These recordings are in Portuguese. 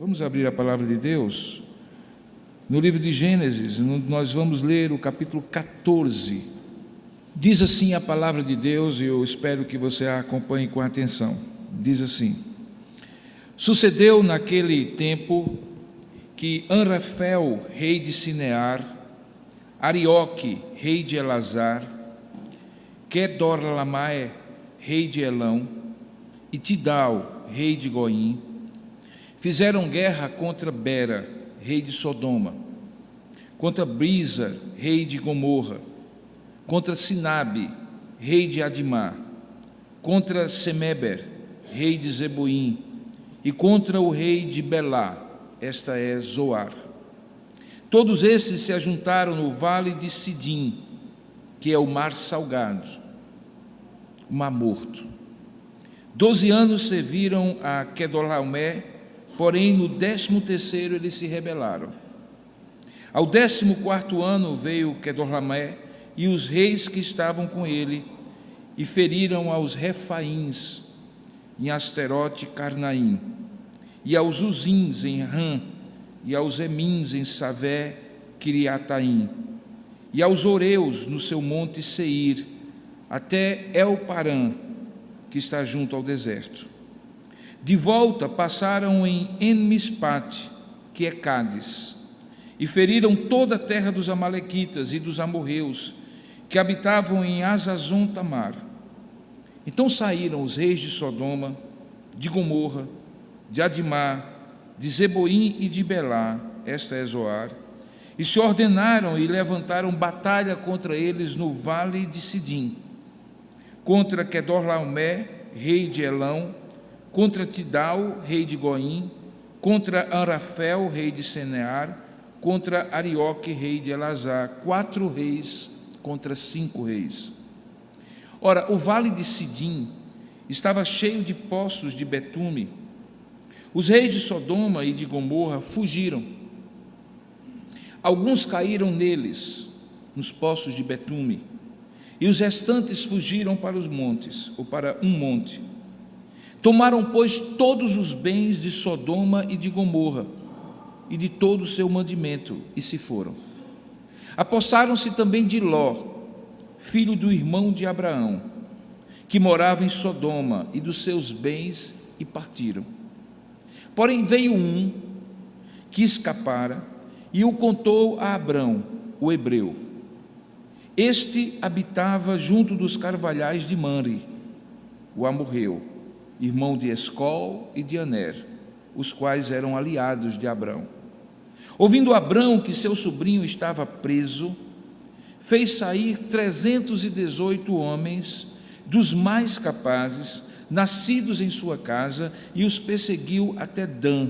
Vamos abrir a palavra de Deus no livro de Gênesis. Nós vamos ler o capítulo 14. Diz assim a palavra de Deus, e eu espero que você a acompanhe com atenção. Diz assim: sucedeu naquele tempo que Anrafel, rei de Sinear, Arioque, rei de Elazar, Quedorlaomer, rei de Elão, e Tidal, rei de Goim, fizeram guerra contra Bera, rei de Sodoma, contra Brisa, rei de Gomorra, contra Sinabe, rei de Adimá, contra Semeber, rei de Zeboim, e contra o rei de Belá, esta é Zoar. Todos esses se ajuntaram no vale de Sidim, que é o mar salgado, o mar morto. 12 anos serviram a Quedorlaomer, porém no 13º eles se rebelaram. Ao 14º ano veio Quedorlaomer e os reis que estavam com ele, e feriram aos Refaíns em Asterote Carnaim, e aos Uzins em Ram, e aos Emins em Savé Kiriataim, e aos Oreus no seu monte Seir, até El-Parã, que está junto ao deserto. De volta passaram em En-Mispate, que é Cádiz, e feriram toda a terra dos amalequitas e dos amorreus, que habitavam em Azazon-Tamar. Então saíram os reis de Sodoma, de Gomorra, de Adimá, de Zeboim e de Belá, esta é Zoar, e se ordenaram e levantaram batalha contra eles no vale de Sidim, contra Quedorlaomer, rei de Elão, contra Tidal, rei de Goim, contra Anrafel, rei de Sinear, contra Arioque, rei de Elazar, 4 reis contra 5 reis. Ora, o vale de Sidim estava cheio de poços de betume. Os reis de Sodoma e de Gomorra fugiram. Alguns caíram neles, nos poços de betume, e os restantes fugiram para os montes, ou para um monte. Tomaram, pois, todos os bens de Sodoma e de Gomorra, e de todo o seu mandimento, e se foram. Apossaram-se também de Ló, filho do irmão de Abraão, que morava em Sodoma, e dos seus bens, e partiram. Porém veio um que escapara, e o contou a Abrão, o hebreu. Este habitava junto dos carvalhais de Manre, o amorreu, irmão de Escol e de Aner, os quais eram aliados de Abrão. Ouvindo Abrão que seu sobrinho estava preso, fez sair 318 homens, dos mais capazes, nascidos em sua casa, e os perseguiu até Dan.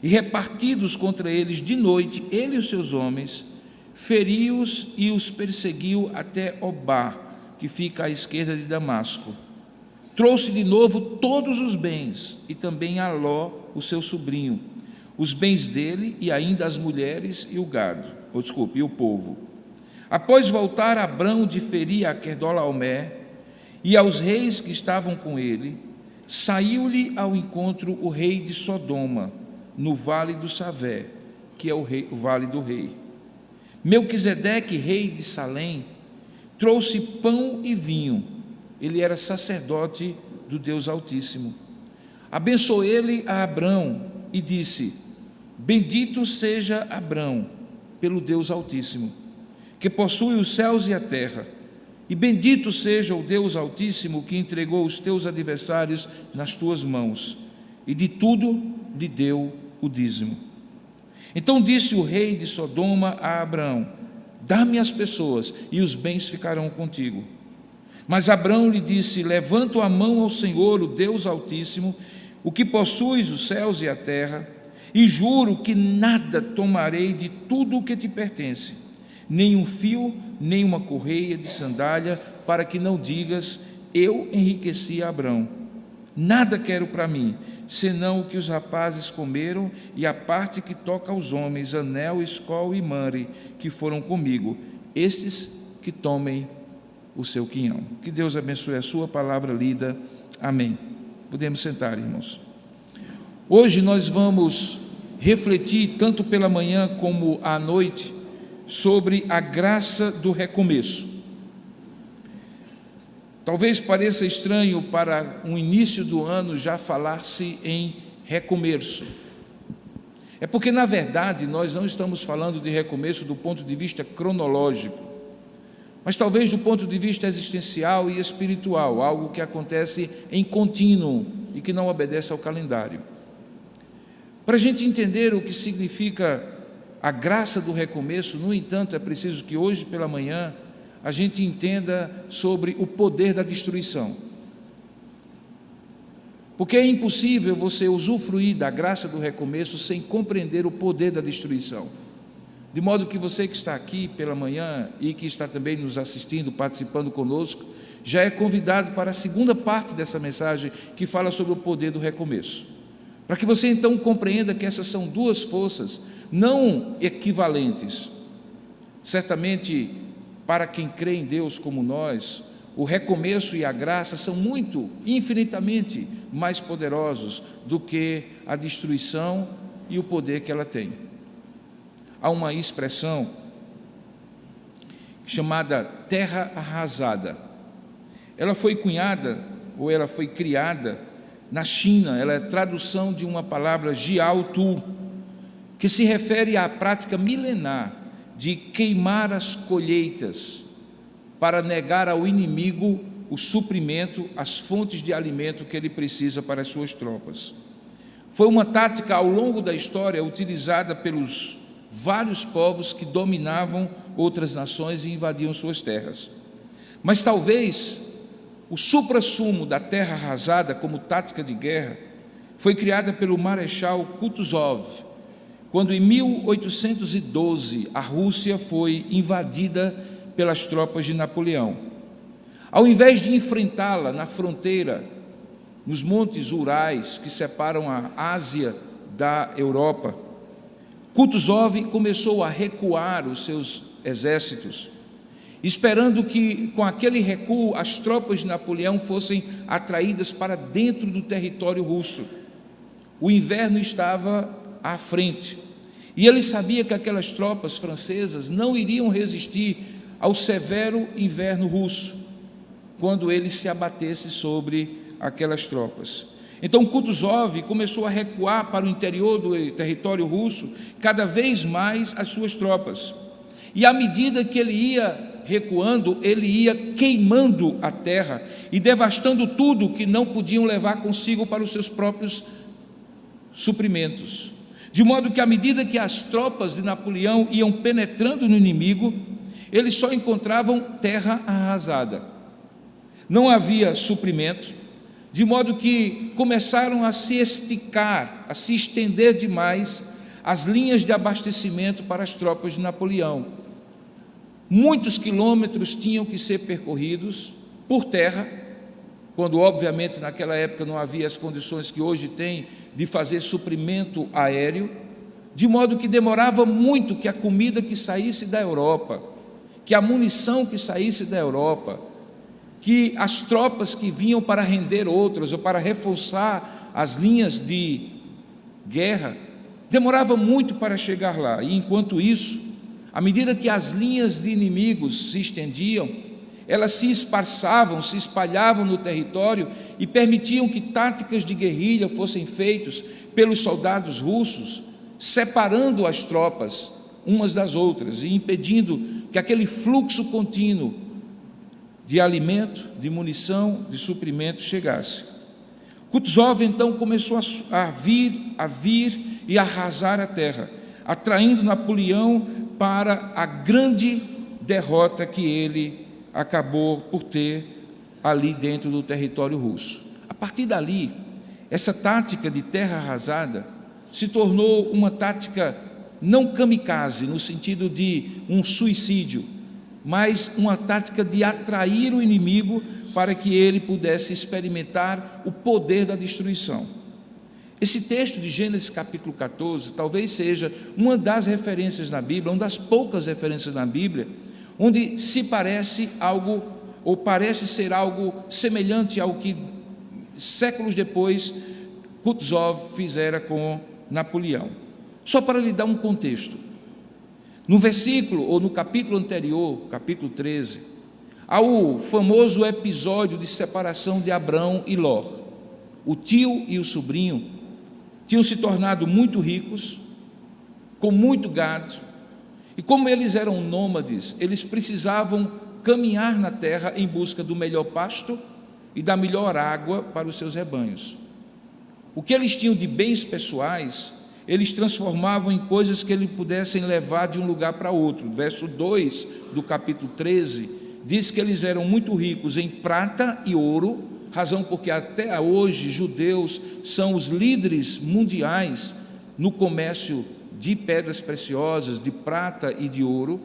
E repartidos contra eles de noite, ele e os seus homens, feriu-os e os perseguiu até Obá, que fica à esquerda de Damasco. Trouxe de novo todos os bens, e também a Ló, o seu sobrinho, os bens dele, e ainda as mulheres e o gado, e o povo. Após voltar Abrão de ferir a Quedorlaomer e aos reis que estavam com ele, saiu-lhe ao encontro o rei de Sodoma, no vale do Savé, que é o vale do rei. Melquisedeque, rei de Salém, trouxe pão e vinho. Ele era sacerdote do Deus Altíssimo. Abençoou ele a Abrão e disse: bendito seja Abrão pelo Deus Altíssimo, que possui os céus e a terra, e bendito seja o Deus Altíssimo, que entregou os teus adversários nas tuas mãos, e de tudo lhe deu o dízimo. Então disse o rei de Sodoma a Abrão: dá-me as pessoas, e os bens ficarão contigo. Mas Abrão lhe disse: levanto a mão ao Senhor, o Deus Altíssimo, o que possuis os céus e a terra, e juro que nada tomarei de tudo o que te pertence, nem um fio, nem uma correia de sandália, para que não digas: eu enriqueci a Abrão. Nada quero para mim, senão o que os rapazes comeram, e a parte que toca aos homens, Anel, Escol e Manre, que foram comigo, estes que tomem o seu quinhão. Que Deus abençoe a sua palavra lida. Amém. Podemos sentar, irmãos. Hoje nós vamos refletir, tanto pela manhã como à noite, sobre a graça do recomeço. Talvez pareça estranho para um início do ano já falar-se em recomeço. É porque, na verdade, nós não estamos falando de recomeço do ponto de vista cronológico, mas talvez do ponto de vista existencial e espiritual, algo que acontece em contínuo e que não obedece ao calendário. Para a gente entender o que significa a graça do recomeço, no entanto, é preciso que hoje pela manhã a gente entenda sobre o poder da destruição. Porque é impossível você usufruir da graça do recomeço sem compreender o poder da destruição. De modo que você que está aqui pela manhã e que está também nos assistindo, participando conosco, já é convidado para a segunda parte dessa mensagem que fala sobre o poder do recomeço. Para que você então compreenda que essas são duas forças não equivalentes. Certamente, para quem crê em Deus como nós, o recomeço e a graça são infinitamente mais poderosos do que a destruição e o poder que ela tem. Há uma expressão chamada terra arrasada. Ela foi cunhada, ou ela foi criada na China. Ela é tradução de uma palavra jiao-tu, que se refere à prática milenar de queimar as colheitas para negar ao inimigo o suprimento, as fontes de alimento que ele precisa para as suas tropas. Foi uma tática ao longo da história utilizada pelos vários povos que dominavam outras nações e invadiam suas terras. Mas talvez o suprassumo da terra arrasada como tática de guerra foi criada pelo Marechal Kutuzov, quando em 1812 a Rússia foi invadida pelas tropas de Napoleão. Ao invés de enfrentá-la na fronteira, nos montes Urais que separam a Ásia da Europa, Kutuzov começou a recuar os seus exércitos, esperando que com aquele recuo as tropas de Napoleão fossem atraídas para dentro do território russo. O inverno estava à frente, e ele sabia que aquelas tropas francesas não iriam resistir ao severo inverno russo, quando ele se abatesse sobre aquelas tropas. Então Kutuzov começou a recuar para o interior do território russo, cada vez mais as suas tropas. E à medida que ele ia recuando, ele ia queimando a terra e devastando tudo que não podiam levar consigo para os seus próprios suprimentos. De modo que, à medida que as tropas de Napoleão iam penetrando no inimigo, eles só encontravam terra arrasada. Não havia suprimento, de modo que começaram a se esticar, a se estender demais as linhas de abastecimento para as tropas de Napoleão. Muitos quilômetros tinham que ser percorridos por terra, quando obviamente naquela época não havia as condições que hoje tem de fazer suprimento aéreo, de modo que demorava muito que a comida que saísse da Europa, que a munição que saísse da Europa, que as tropas que vinham para render outras ou para reforçar as linhas de guerra, demorava muito para chegar lá. E enquanto isso, à medida que as linhas de inimigos se estendiam, elas se esparçavam, se espalhavam no território e permitiam que táticas de guerrilha fossem feitas pelos soldados russos, separando as tropas umas das outras e impedindo que aquele fluxo contínuo de alimento, de munição, de suprimento chegasse. Kutuzov então começou a vir e arrasar a terra, atraindo Napoleão para a grande derrota que ele acabou por ter ali dentro do território russo. A partir dali, essa tática de terra arrasada se tornou uma tática não kamikaze, no sentido de um suicídio, mas uma tática de atrair o inimigo para que ele pudesse experimentar o poder da destruição. Esse texto de Gênesis capítulo 14 talvez seja uma das referências na Bíblia, uma das poucas referências na Bíblia, onde se parece algo, ou parece ser algo semelhante ao que séculos depois Kutuzov fizera com Napoleão. Só para lhe dar um contexto, no versículo, ou no capítulo anterior, capítulo 13, há o famoso episódio de separação de Abrão e Ló. O tio e o sobrinho tinham se tornado muito ricos, com muito gado, e como eles eram nômades, eles precisavam caminhar na terra em busca do melhor pasto e da melhor água para os seus rebanhos. O que eles tinham de bens pessoais, eles transformavam em coisas que eles pudessem levar de um lugar para outro. Verso 2 do capítulo 13, diz que eles eram muito ricos em prata e ouro, razão porque até hoje judeus são os líderes mundiais no comércio de pedras preciosas, de prata e de ouro,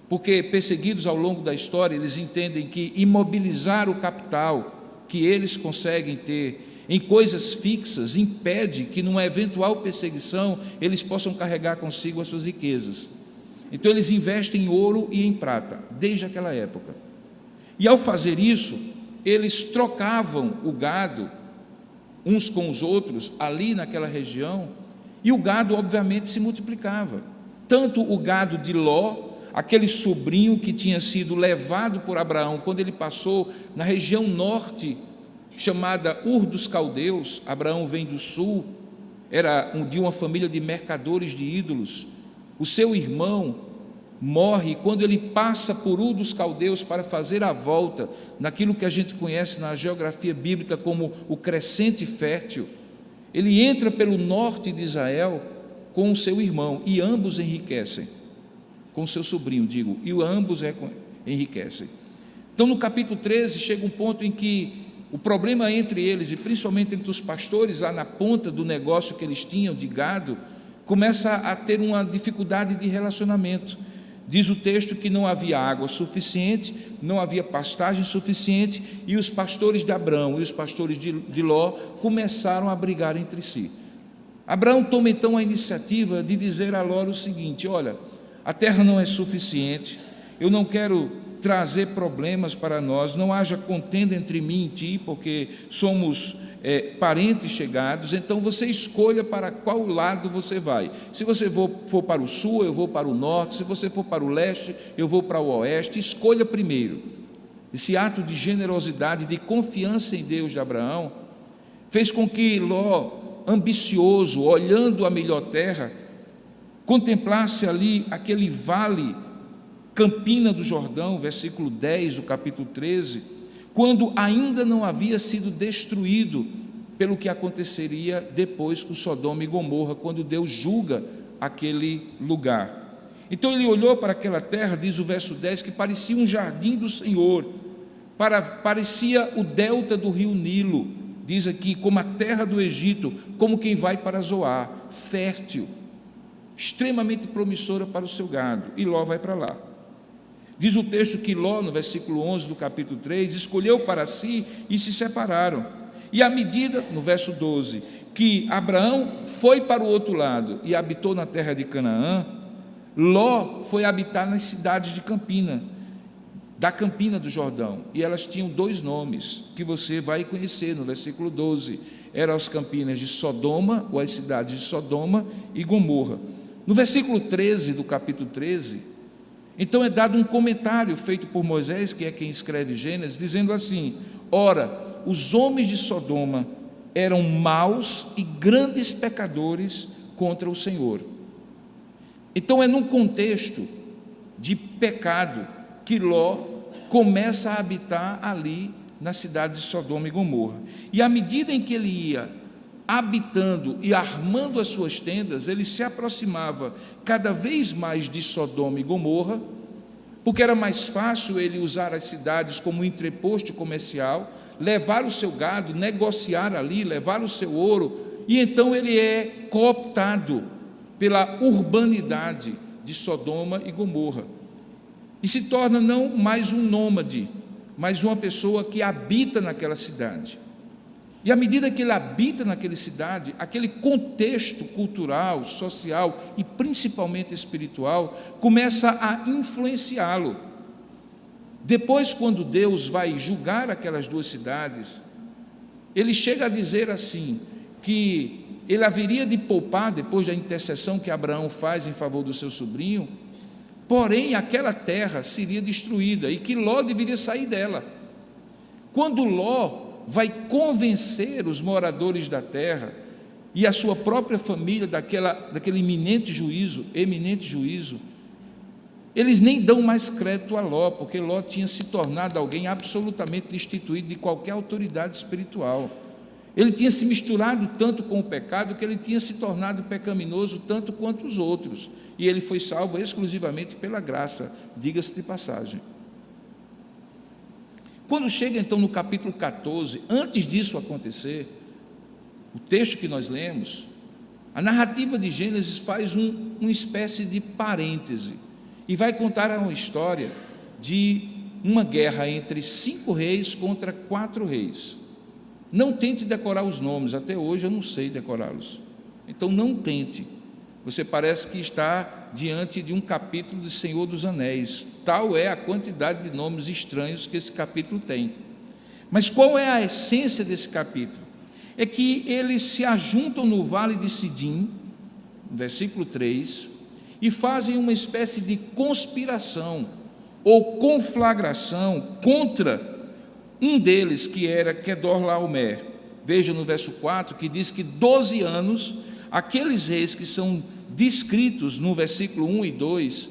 porque perseguidos ao longo da história, eles entendem que imobilizar o capital que eles conseguem ter em coisas fixas impede que numa eventual perseguição eles possam carregar consigo as suas riquezas. Então eles investem em ouro e em prata, desde aquela época. E ao fazer isso, eles trocavam o gado uns com os outros ali naquela região, e o gado obviamente se multiplicava. Tanto o gado de Ló, aquele sobrinho que tinha sido levado por Abraão quando ele passou na região norte, chamada Ur dos Caldeus. Abraão vem do sul, era de uma família de mercadores de ídolos. O seu irmão morre quando ele passa por Ur dos Caldeus para fazer a volta naquilo que a gente conhece na geografia bíblica como o crescente fértil. Ele entra pelo norte de Israel com o seu irmão e ambos enriquecem, com o seu sobrinho, digo, e ambos enriquecem. Então no capítulo 13 chega um ponto em que o problema entre eles, e principalmente entre os pastores lá na ponta do negócio que eles tinham de gado, começa a ter uma dificuldade de relacionamento. Diz o texto que não havia água suficiente, não havia pastagem suficiente, e os pastores de Abrão e os pastores de Ló começaram a brigar entre si. Abraão toma então a iniciativa de dizer a Ló o seguinte: olha, a terra não é suficiente, eu não quero trazer problemas para nós, não haja contenda entre mim e ti, porque somos parentes chegados, então você escolha para qual lado você vai. Se você for para o sul, eu vou para o norte, se você for para o leste, eu vou para o oeste, escolha primeiro. Esse ato de generosidade, de confiança em Deus de Abraão, fez com que Ló, ambicioso, olhando a melhor terra, contemplasse ali aquele vale, Campina do Jordão, versículo 10 do capítulo 13, quando ainda não havia sido destruído pelo que aconteceria depois com Sodoma e Gomorra, quando Deus julga aquele lugar. Então ele olhou para aquela terra, diz o verso 10, que parecia um jardim do Senhor, parecia o delta do rio Nilo, diz aqui, como a terra do Egito, como quem vai para Zoar, fértil, extremamente promissora para o seu gado, e Ló vai para lá. Diz o texto que Ló, no versículo 11 do capítulo 3, escolheu para si e se separaram. E à medida, no verso 12, que Abraão foi para o outro lado e habitou na terra de Canaã, Ló foi habitar nas cidades de Campina, da Campina do Jordão, e elas tinham dois nomes, que você vai conhecer no versículo 12, eram as Campinas de Sodoma, ou as cidades de Sodoma e Gomorra. No versículo 13 do capítulo 13, então é dado um comentário feito por Moisés, que é quem escreve Gênesis, dizendo assim: ora, os homens de Sodoma eram maus e grandes pecadores contra o Senhor. Então é num contexto de pecado que Ló começa a habitar ali na cidade de Sodoma e Gomorra. E à medida em que ele ia habitando e armando as suas tendas, ele se aproximava cada vez mais de Sodoma e Gomorra, porque era mais fácil ele usar as cidades como entreposto comercial, levar o seu gado, negociar ali, levar o seu ouro, e então ele é cooptado pela urbanidade de Sodoma e Gomorra, e se torna não mais um nômade, mas uma pessoa que habita naquela cidade. E à medida que ele habita naquela cidade, aquele contexto cultural, social e principalmente espiritual começa a influenciá-lo. Depois, quando Deus vai julgar aquelas duas cidades, ele chega a dizer assim, que ele haveria de poupar depois da intercessão que Abraão faz em favor do seu sobrinho, porém aquela terra seria destruída e que Ló deveria sair dela. Quando Ló vai convencer os moradores da terra e a sua própria família daquele eminente juízo, eles nem dão mais crédito a Ló, porque Ló tinha se tornado alguém absolutamente destituído de qualquer autoridade espiritual. Ele tinha se misturado tanto com o pecado que ele tinha se tornado pecaminoso tanto quanto os outros, e ele foi salvo exclusivamente pela graça, diga-se de passagem. Quando chega então no capítulo 14, antes disso acontecer, o texto que nós lemos, a narrativa de Gênesis faz uma espécie de parêntese e vai contar uma história de uma guerra entre 5 reis contra 4 reis. Não tente decorar os nomes, até hoje eu não sei decorá-los. Então não tente. Você parece que está diante de um capítulo de Senhor dos Anéis. Tal é a quantidade de nomes estranhos que esse capítulo tem. Mas qual é a essência desse capítulo? É que eles se ajuntam no vale de Sidim, versículo 3, e fazem uma espécie de conspiração ou conflagração contra um deles, que era Quedorlaomer. Veja no verso 4, que diz que 12 anos, aqueles reis que são descritos no versículo 1 e 2,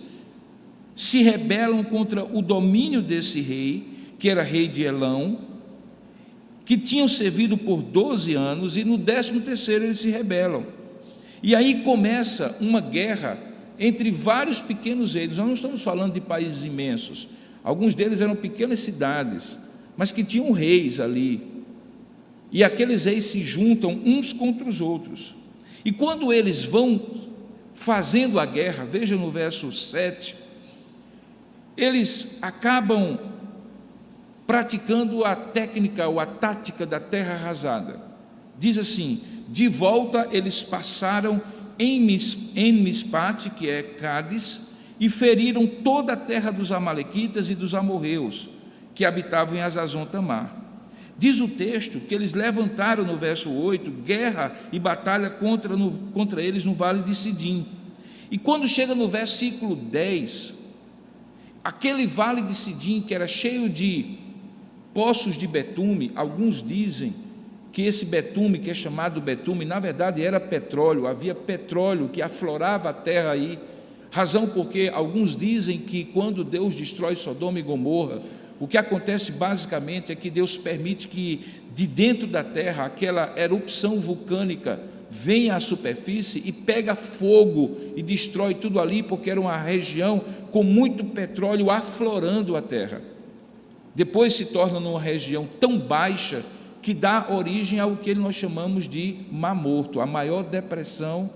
se rebelam contra o domínio desse rei, que era rei de Elão, que tinham servido por 12 anos, e no 13º eles se rebelam. E aí começa uma guerra entre vários pequenos reis. Nós não estamos falando de países imensos, alguns deles eram pequenas cidades, mas que tinham reis ali, e aqueles reis se juntam uns contra os outros, e quando eles vão fazendo a guerra, veja no verso 7, eles acabam praticando a técnica ou a tática da terra arrasada. Diz assim: de volta eles passaram em Mispate, que é Cádiz, e feriram toda a terra dos amalequitas e dos amorreus, que habitavam em Azazon Tamar. Diz o texto que eles levantaram, no verso 8, guerra e batalha contra eles no vale de Sidim. E quando chega no versículo 10, aquele vale de Sidim, que era cheio de poços de betume, alguns dizem que esse betume, que é chamado betume, na verdade era petróleo, havia petróleo que aflorava a terra aí, razão porque alguns dizem que quando Deus destrói Sodoma e Gomorra, o que acontece basicamente é que Deus permite que de dentro da terra aquela erupção vulcânica venha à superfície e pega fogo e destrói tudo ali, porque era uma região com muito petróleo aflorando a terra. Depois se torna numa região tão baixa que dá origem ao que nós chamamos de Mar Morto, a maior depressão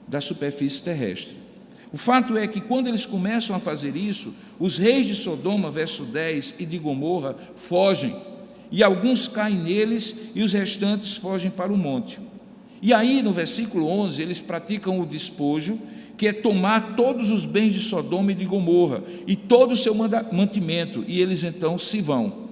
da superfície terrestre. O fato é que quando eles começam a fazer isso, os reis de Sodoma, verso 10, e de Gomorra fogem, e alguns caem neles e os restantes fogem para o monte. E aí no versículo 11 eles praticam o despojo, que é tomar todos os bens de Sodoma e de Gomorra e todo o seu mantimento, e eles então se vão.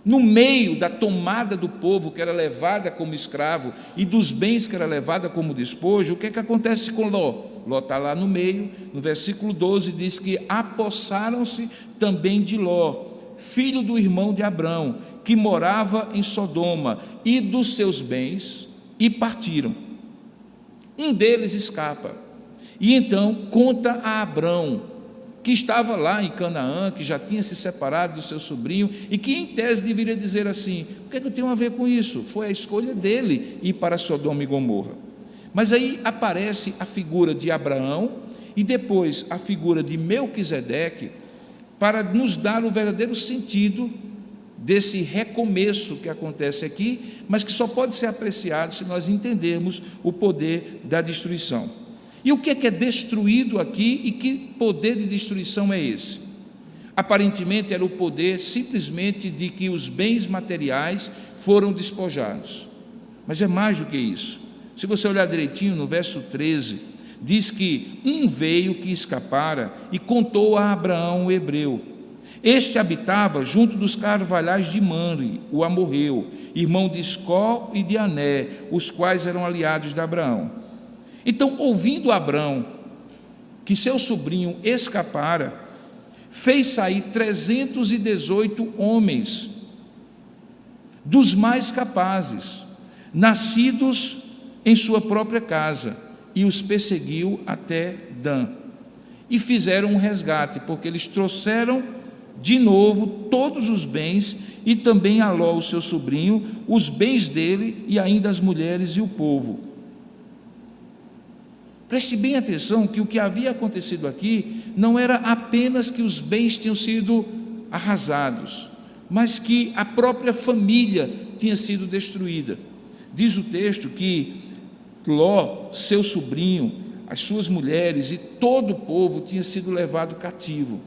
No meio da tomada do povo que era levada como escravo e dos bens que era levada como despojo, o que é que acontece com Ló? Ló está lá no meio, no versículo 12 diz que apossaram-se também de Ló, filho do irmão de Abrão, que morava em Sodoma, e dos seus bens, e partiram. Um deles escapa, e então conta a Abrão, que estava lá em Canaã, que já tinha se separado do seu sobrinho, e que em tese deveria dizer assim: o que é que eu tenho a ver com isso? Foi a escolha dele ir para Sodoma e Gomorra. Mas aí aparece a figura de Abraão e depois a figura de Melquisedeque, para nos dar o verdadeiro sentido desse recomeço que acontece aqui, mas que só pode ser apreciado se nós entendermos o poder da destruição. E o que é destruído aqui e que poder de destruição é esse? Aparentemente era o poder simplesmente de que os bens materiais foram despojados, mas é mais do que isso. Se você olhar direitinho no verso 13, diz que um veio que escapara e contou a Abraão o hebreu, Este habitava junto dos carvalhais de Mamre, o amorreu, irmão de Escol e de Ané, os quais eram aliados de Abraão. Então, ouvindo Abraão que seu sobrinho escapara, fez sair 318 homens, dos mais capazes, nascidos em sua própria casa, e os perseguiu até Dan. E fizeram um resgate, porque eles trouxeram de novo todos os bens, e também a Ló, o seu sobrinho, os bens dele, e ainda as mulheres e o povo. Preste bem atenção que o que havia acontecido aqui não era apenas que os bens tinham sido arrasados, mas que a própria família tinha sido destruída. Diz o texto que Ló, seu sobrinho, as suas mulheres e todo o povo tinha sido levado cativo.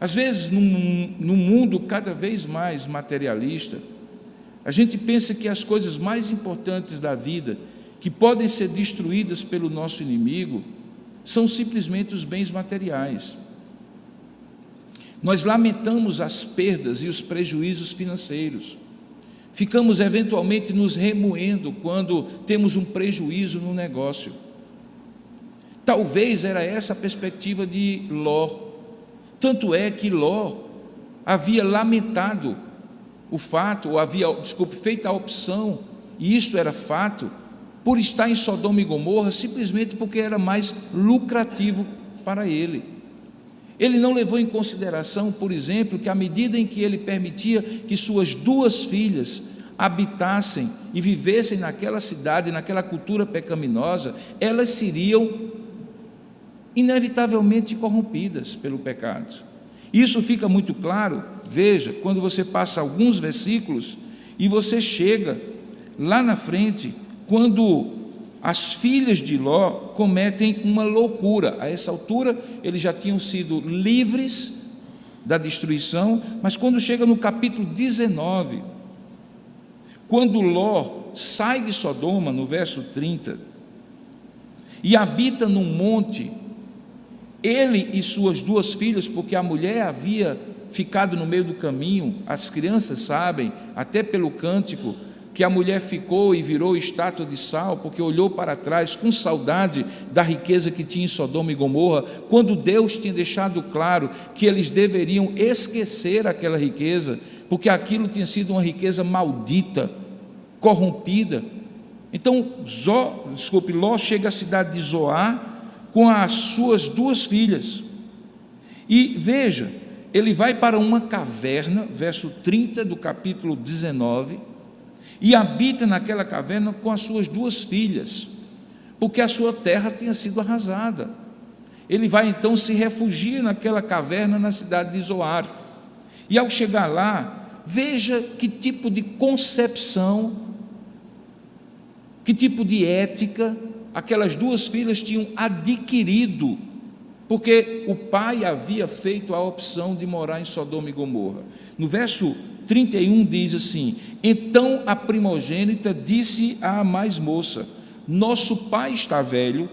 Às vezes, num mundo cada vez mais materialista, a gente pensa que as coisas mais importantes da vida, que podem ser destruídas pelo nosso inimigo, são simplesmente os bens materiais. Nós lamentamos as perdas e os prejuízos financeiros. Ficamos eventualmente nos remoendo quando temos um prejuízo no negócio. Talvez era essa a perspectiva de Ló. Tanto é que Ló havia lamentado o fato, ou feito a opção, e isso era fato, por estar em Sodoma e Gomorra, simplesmente porque era mais lucrativo para ele. Ele não levou em consideração, por exemplo, que à medida em que ele permitia que suas duas filhas habitassem e vivessem naquela cidade, naquela cultura pecaminosa, elas seriam inevitavelmente corrompidas pelo pecado. Isso fica muito claro, veja, quando você passa alguns versículos e você chega lá na frente, quando as filhas de Ló cometem uma loucura. A essa altura eles já tinham sido livres da destruição, mas quando chega no capítulo 19, quando Ló sai de Sodoma, no verso 30, e habita num monte, ele e suas duas filhas, porque a mulher havia ficado no meio do caminho, as crianças sabem, até pelo cântico, que a mulher ficou e virou estátua de sal, porque olhou para trás com saudade da riqueza que tinha em Sodoma e Gomorra, quando Deus tinha deixado claro que eles deveriam esquecer aquela riqueza, porque aquilo tinha sido uma riqueza maldita, corrompida. Então, Ló chega à cidade de Zoar com as suas duas filhas, e veja, ele vai para uma caverna, verso 30 do capítulo 19, e habita naquela caverna com as suas duas filhas, porque a sua terra tinha sido arrasada. Ele vai então se refugiar naquela caverna na cidade de Zoar, e ao chegar lá, veja que tipo de concepção, que tipo de ética aquelas duas filhas tinham adquirido, porque o pai havia feito a opção de morar em Sodoma e Gomorra. No verso 31 diz assim: então a primogênita disse à mais moça: nosso pai está velho,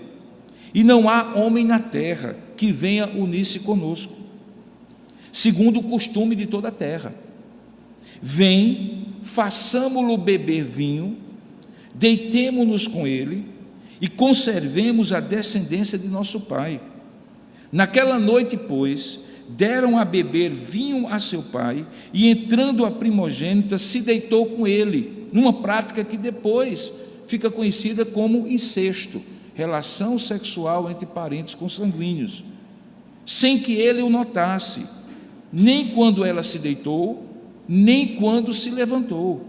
e não há homem na terra que venha unir-se conosco, segundo o costume de toda a terra. Vem, façamo-lo beber vinho, deitemo-nos com ele, e conservemos a descendência de nosso pai. Naquela noite, pois, deram a beber vinho a seu pai, e entrando a primogênita, se deitou com ele, numa prática que depois fica conhecida como incesto, relação sexual entre parentes consanguíneos, sem que ele o notasse, nem quando ela se deitou, nem quando se levantou.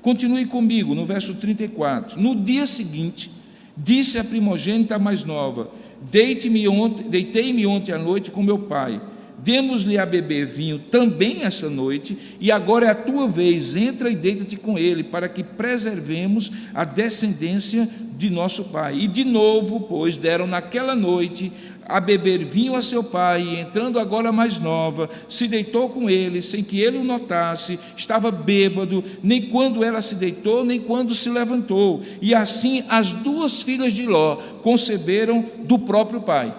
Continue comigo no verso 34. No dia seguinte, disse a primogênita mais nova: deitei-me ontem à noite com meu pai, demos-lhe a beber vinho também essa noite, e agora é a tua vez, entra e deita-te com ele, para que preservemos a descendência de nosso pai. E de novo, pois, deram naquela noite a beber vinho a seu pai, e entrando agora mais nova, se deitou com ele, sem que ele o notasse, estava bêbado, nem quando ela se deitou, nem quando se levantou. E assim as duas filhas de Ló conceberam do próprio pai.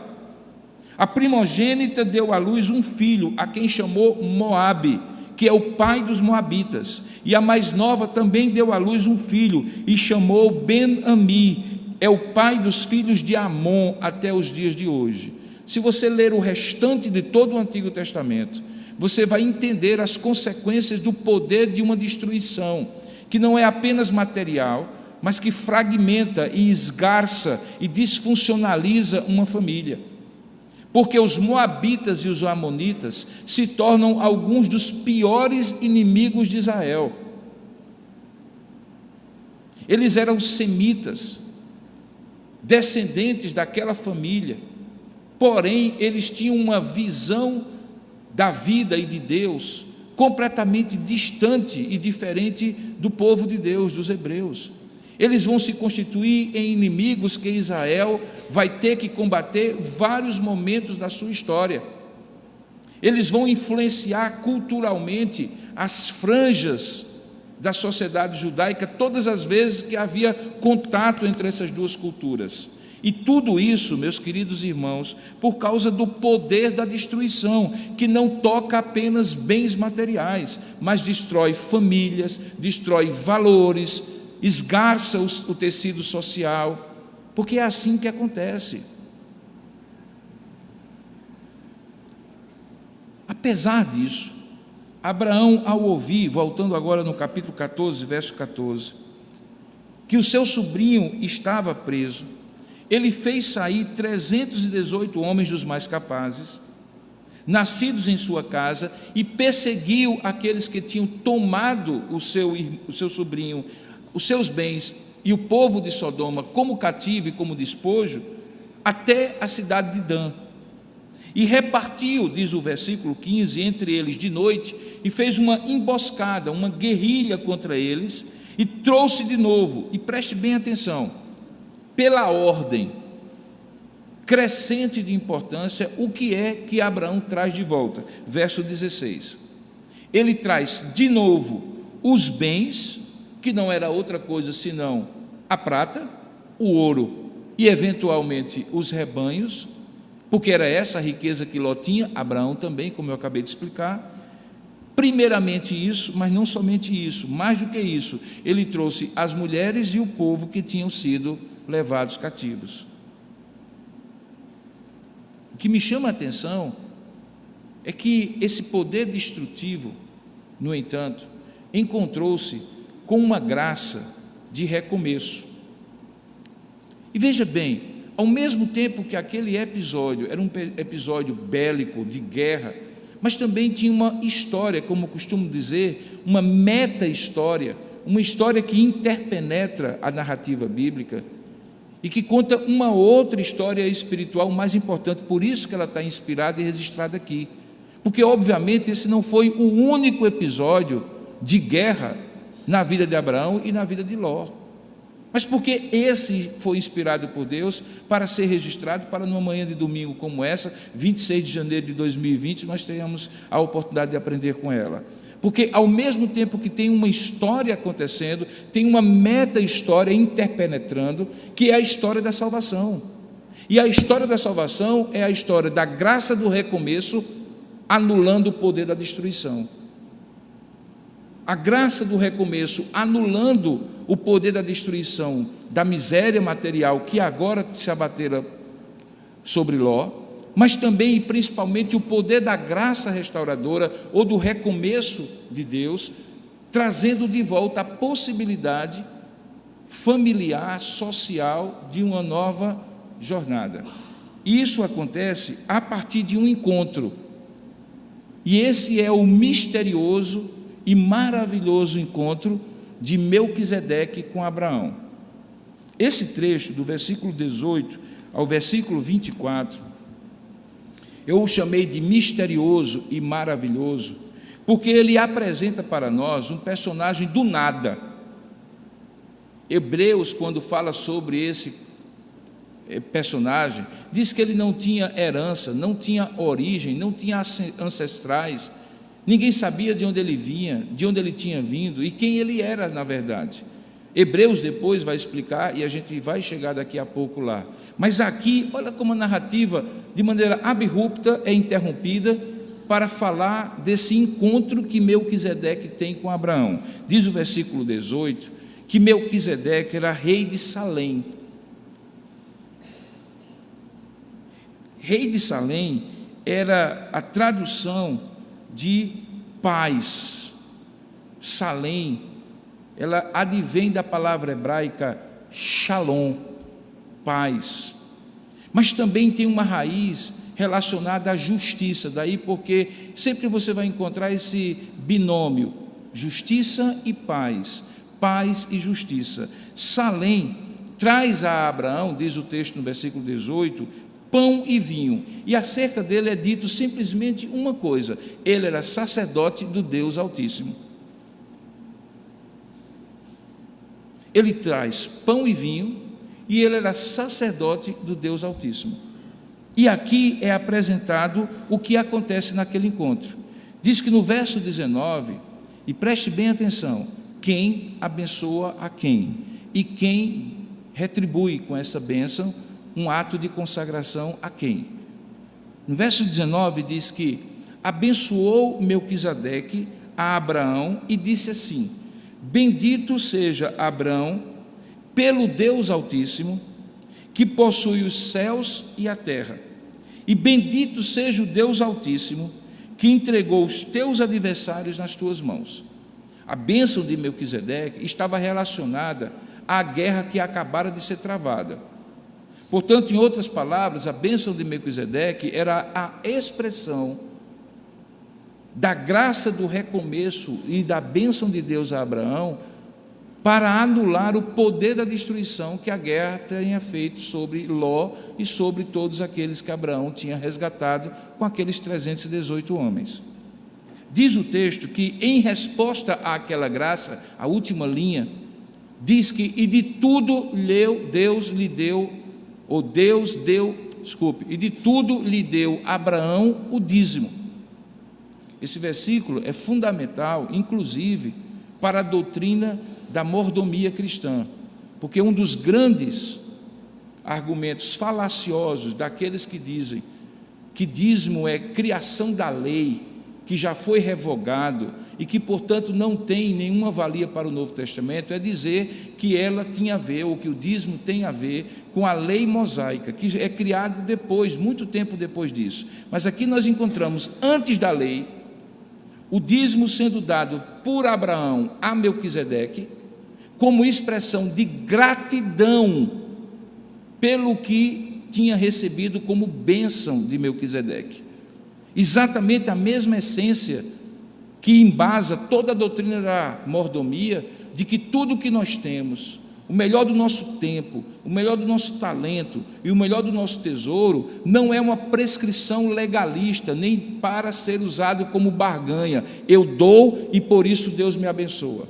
A primogênita deu à luz um filho, a quem chamou Moabe, que é o pai dos moabitas. E a mais nova também deu à luz um filho, e chamou Ben-Ami, é o pai dos filhos de Amon até os dias de hoje. Se você ler o restante de todo o Antigo Testamento, você vai entender as consequências do poder de uma destruição, que não é apenas material, mas que fragmenta e esgarça e disfuncionaliza uma família. Porque os moabitas e os amonitas se tornam alguns dos piores inimigos de Israel. Eles eram semitas, descendentes daquela família, porém eles tinham uma visão da vida e de Deus completamente distante e diferente do povo de Deus, dos hebreus. Eles vão se constituir em inimigos que Israel vai ter que combater vários momentos da sua história. Eles vão influenciar culturalmente as franjas da sociedade judaica todas as vezes que havia contato entre essas duas culturas. E tudo isso, meus queridos irmãos, por causa do poder da destruição, que não toca apenas bens materiais, mas destrói famílias, destrói valores, esgarça o tecido social, porque é assim que acontece. Apesar disso, Abraão, ao ouvir, voltando agora no capítulo 14, verso 14, que o seu sobrinho estava preso, ele fez sair 318 homens dos mais capazes, nascidos em sua casa, e perseguiu aqueles que tinham tomado o seu sobrinho, os seus bens e o povo de Sodoma como cativo e como despojo, até a cidade de Dan. E repartiu, diz o versículo 15, entre eles de noite, e fez uma emboscada, uma guerrilha contra eles, e trouxe de novo, e preste bem atenção, pela ordem crescente de importância, o que é que Abraão traz de volta? Verso 16. Ele traz de novo os bens, que não era outra coisa senão a prata, o ouro e eventualmente os rebanhos, porque era essa a riqueza que Ló tinha, Abraão também, como eu acabei de explicar. Primeiramente isso, mas não somente isso, mais do que isso, ele trouxe as mulheres e o povo que tinham sido levados cativos. O que me chama a atenção é que esse poder destrutivo, no entanto, encontrou-se com uma graça de recomeço. E veja bem, ao mesmo tempo que aquele episódio era um episódio bélico, de guerra, mas também tinha uma história, como eu costumo dizer, uma meta-história, uma história que interpenetra a narrativa bíblica e que conta uma outra história espiritual mais importante, por isso que ela está inspirada e registrada aqui. Porque, obviamente, esse não foi o único episódio de guerra na vida de Abraão e na vida de Ló, mas porque esse foi inspirado por Deus para ser registrado, para numa manhã de domingo como essa, 26 de janeiro de 2020, nós tenhamos a oportunidade de aprender com ela. Porque ao mesmo tempo que tem uma história acontecendo, tem uma meta-história interpenetrando, que é a história da salvação. E a história da salvação é a história da graça do recomeço, anulando o poder da destruição. A graça do recomeço, anulando o poder da destruição, da miséria material que agora se abatera sobre Ló, mas também e principalmente o poder da graça restauradora ou do recomeço de Deus, trazendo de volta a possibilidade familiar, social de uma nova jornada. E isso acontece a partir de um encontro. E esse é o misterioso e maravilhoso encontro de Melquisedeque com Abraão. Esse trecho, do versículo 18 ao versículo 24, eu o chamei de misterioso e maravilhoso, porque ele apresenta para nós um personagem do nada. Hebreus, quando fala sobre esse personagem, diz que ele não tinha herança, não tinha origem, não tinha ancestrais, ninguém sabia de onde ele vinha, de onde ele tinha vindo e quem ele era na verdade. Hebreus depois vai explicar, e a gente vai chegar daqui a pouco lá. Mas aqui, olha como a narrativa, de maneira abrupta, é interrompida para falar desse encontro que Melquisedeque tem com Abraão. Diz o versículo 18, que Melquisedeque era rei de Salém. Rei de Salém era a tradução de paz. Salém, ela advém da palavra hebraica shalom, paz, mas também tem uma raiz relacionada à justiça, daí porque sempre você vai encontrar esse binômio, justiça e paz, paz e justiça. Salém traz a Abraão, diz o texto no versículo 18, pão e vinho, e acerca dele é dito simplesmente uma coisa: ele era sacerdote do Deus Altíssimo. Ele traz pão e vinho, e ele era sacerdote do Deus Altíssimo. E aqui é apresentado o que acontece naquele encontro. Diz que no verso 19, e preste bem atenção, quem abençoa a quem, e quem retribui com essa bênção um ato de consagração a quem. No verso 19 diz que abençoou Melquisedeque a Abraão e disse assim: bendito seja Abraão pelo Deus Altíssimo, que possui os céus e a terra, e bendito seja o Deus Altíssimo, que entregou os teus adversários nas tuas mãos. A bênção de Melquisedeque estava relacionada à guerra que acabara de ser travada. Portanto, em outras palavras, a bênção de Melquisedeque era a expressão da graça do recomeço e da bênção de Deus a Abraão para anular o poder da destruição que a guerra tinha feito sobre Ló e sobre todos aqueles que Abraão tinha resgatado com aqueles 318 homens. Diz o texto que, em resposta àquela graça, a última linha, diz que e de tudo lhe deu Abraão o dízimo. Esse versículo é fundamental, inclusive, para a doutrina da mordomia cristã, porque um dos grandes argumentos falaciosos daqueles que dizem que dízimo é criação da lei, que já foi revogado e que, portanto, não tem nenhuma valia para o Novo Testamento, é dizer que ela tinha a ver, ou que o dízimo tem a ver com a lei mosaica, que é criado depois, muito tempo depois disso. Mas aqui nós encontramos, antes da lei, o dízimo sendo dado por Abraão a Melquisedeque, como expressão de gratidão pelo que tinha recebido como bênção de Melquisedeque. Exatamente a mesma essência que embasa toda a doutrina da mordomia, de que tudo que nós temos, o melhor do nosso tempo, o melhor do nosso talento e o melhor do nosso tesouro, não é uma prescrição legalista, nem para ser usado como barganha. Eu dou e por isso Deus me abençoa.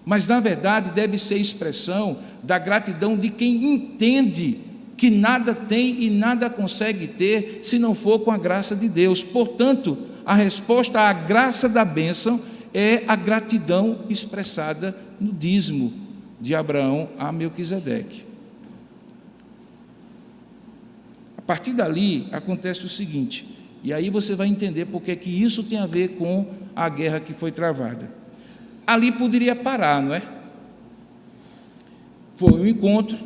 Mas, na verdade, deve ser expressão da gratidão de quem entende que nada tem e nada consegue ter se não for com a graça de Deus. Portanto, a resposta à graça da bênção é a gratidão expressada no dízimo de Abraão a Melquisedeque. A partir dali acontece o seguinte, e aí você vai entender porque que isso tem a ver com a guerra que foi travada. Ali poderia parar, não é? Foi um encontro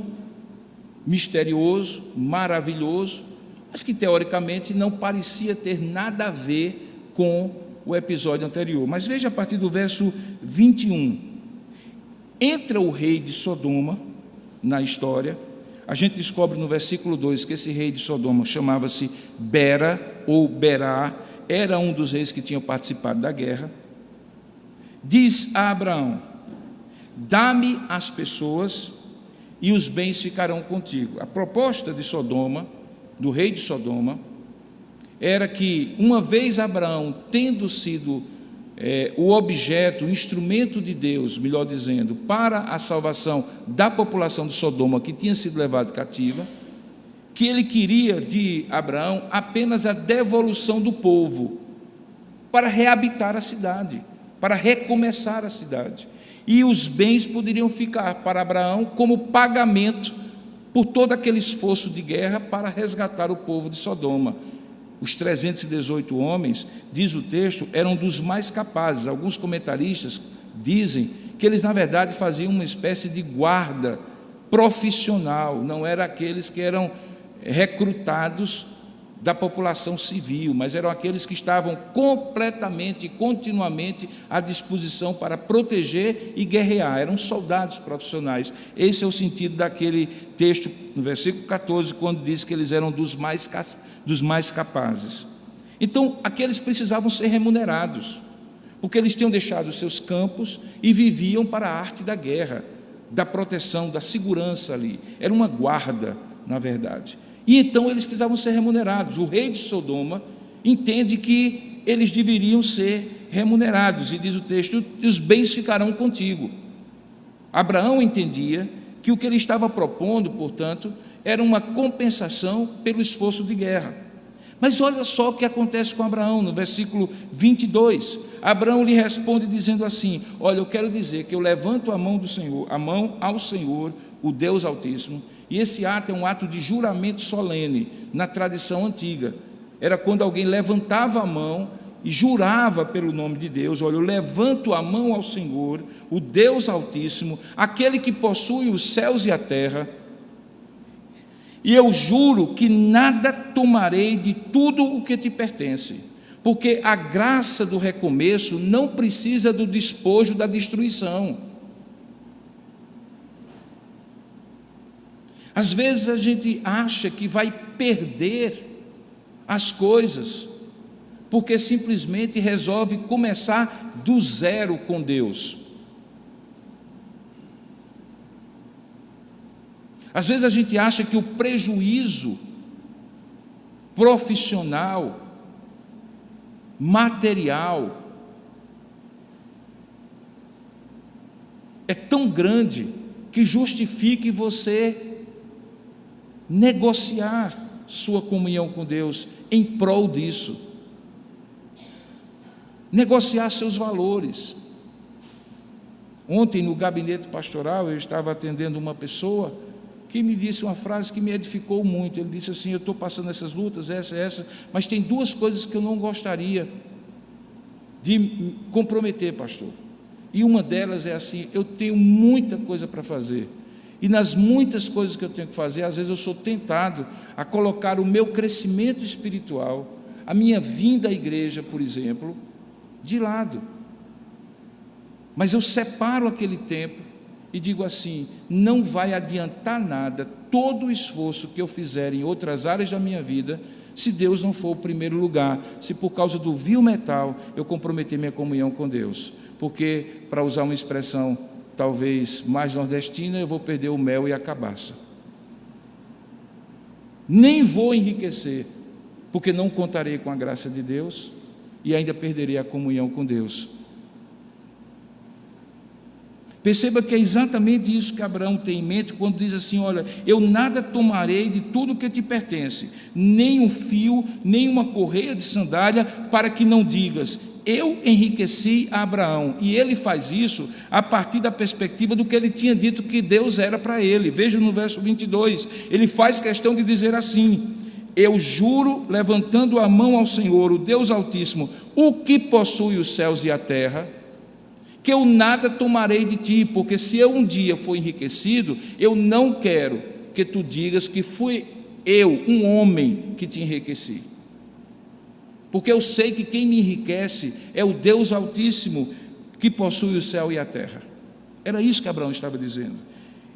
misterioso, maravilhoso, mas que teoricamente não parecia ter nada a ver com o episódio anterior. Mas veja a partir do verso 21. Entra o rei de Sodoma na história. A gente descobre no versículo 2 que esse rei de Sodoma chamava-se Bera ou Berá, era um dos reis que tinham participado da guerra. Diz a Abraão: dá-me as pessoas e os bens ficarão contigo. A proposta de Sodoma, do rei de Sodoma, era que, uma vez Abraão tendo sido o objeto, o instrumento de Deus, melhor dizendo, para a salvação da população de Sodoma que tinha sido levada cativa, que ele queria de Abraão apenas a devolução do povo para reabitar a cidade, para recomeçar a cidade. E os bens poderiam ficar para Abraão como pagamento por todo aquele esforço de guerra para resgatar o povo de Sodoma. Os 318 homens, diz o texto, eram dos mais capazes. Alguns comentaristas dizem que eles, na verdade, faziam uma espécie de guarda profissional, não eram aqueles que eram recrutados da população civil, mas eram aqueles que estavam completamente e continuamente à disposição para proteger e guerrear, eram soldados profissionais. Esse é o sentido daquele texto, no versículo 14, quando diz que eles eram dos mais capazes. Então, aqueles precisavam ser remunerados, porque eles tinham deixado os seus campos e viviam para a arte da guerra, da proteção, da segurança ali. Era uma guarda, na verdade. E então eles precisavam ser remunerados. O rei de Sodoma entende que eles deveriam ser remunerados, e diz o texto: os bens ficarão contigo. Abraão entendia que o que ele estava propondo, portanto, era uma compensação pelo esforço de guerra. Mas olha só o que acontece com Abraão, no versículo 22. Abraão lhe responde dizendo assim: olha, eu quero dizer que eu levanto a mão do Senhor, a mão ao Senhor, o Deus Altíssimo. E esse ato é um ato de juramento solene na tradição antiga. Era quando alguém levantava a mão e jurava pelo nome de Deus: olha, eu levanto a mão ao Senhor, o Deus Altíssimo, aquele que possui os céus e a terra, e eu juro que nada tomarei de tudo o que te pertence, porque a graça do recomeço não precisa do despojo da destruição. Às vezes a gente acha que vai perder as coisas, porque simplesmente resolve começar do zero com Deus. Às vezes a gente acha que o prejuízo profissional, material, é tão grande que justifique você negociar sua comunhão com Deus em prol disso, negociar seus valores. Ontem, no gabinete pastoral, eu estava atendendo uma pessoa que me disse uma frase que me edificou muito. Ele disse assim: eu estou passando essas lutas, essa, mas tem duas coisas que eu não gostaria de me comprometer, pastor. E uma delas é assim: eu tenho muita coisa para fazer, e nas muitas coisas que eu tenho que fazer, às vezes eu sou tentado a colocar o meu crescimento espiritual, a minha vinda à igreja, por exemplo, de lado. Mas eu separo aquele tempo e digo assim: não vai adiantar nada todo o esforço que eu fizer em outras áreas da minha vida, se Deus não for o primeiro lugar, se por causa do vil metal eu comprometer minha comunhão com Deus. Porque, para usar uma expressão talvez mais nordestina, eu vou perder o mel e a cabaça. Nem vou enriquecer, porque não contarei com a graça de Deus e ainda perderei a comunhão com Deus. Perceba que é exatamente isso que Abraão tem em mente quando diz assim: olha, eu nada tomarei de tudo que te pertence, nem um fio, nem uma correia de sandália, para que não digas: eu enriqueci a Abraão. E ele faz isso a partir da perspectiva do que ele tinha dito que Deus era para ele. Veja no verso 22, ele faz questão de dizer assim: eu juro, levantando a mão ao Senhor, o Deus Altíssimo, o que possui os céus e a terra, que eu nada tomarei de ti, porque se eu um dia for enriquecido, eu não quero que tu digas que fui eu, um homem, que te enriqueci. Porque eu sei que quem me enriquece é o Deus Altíssimo, que possui o céu e a terra. Era isso que Abraão estava dizendo.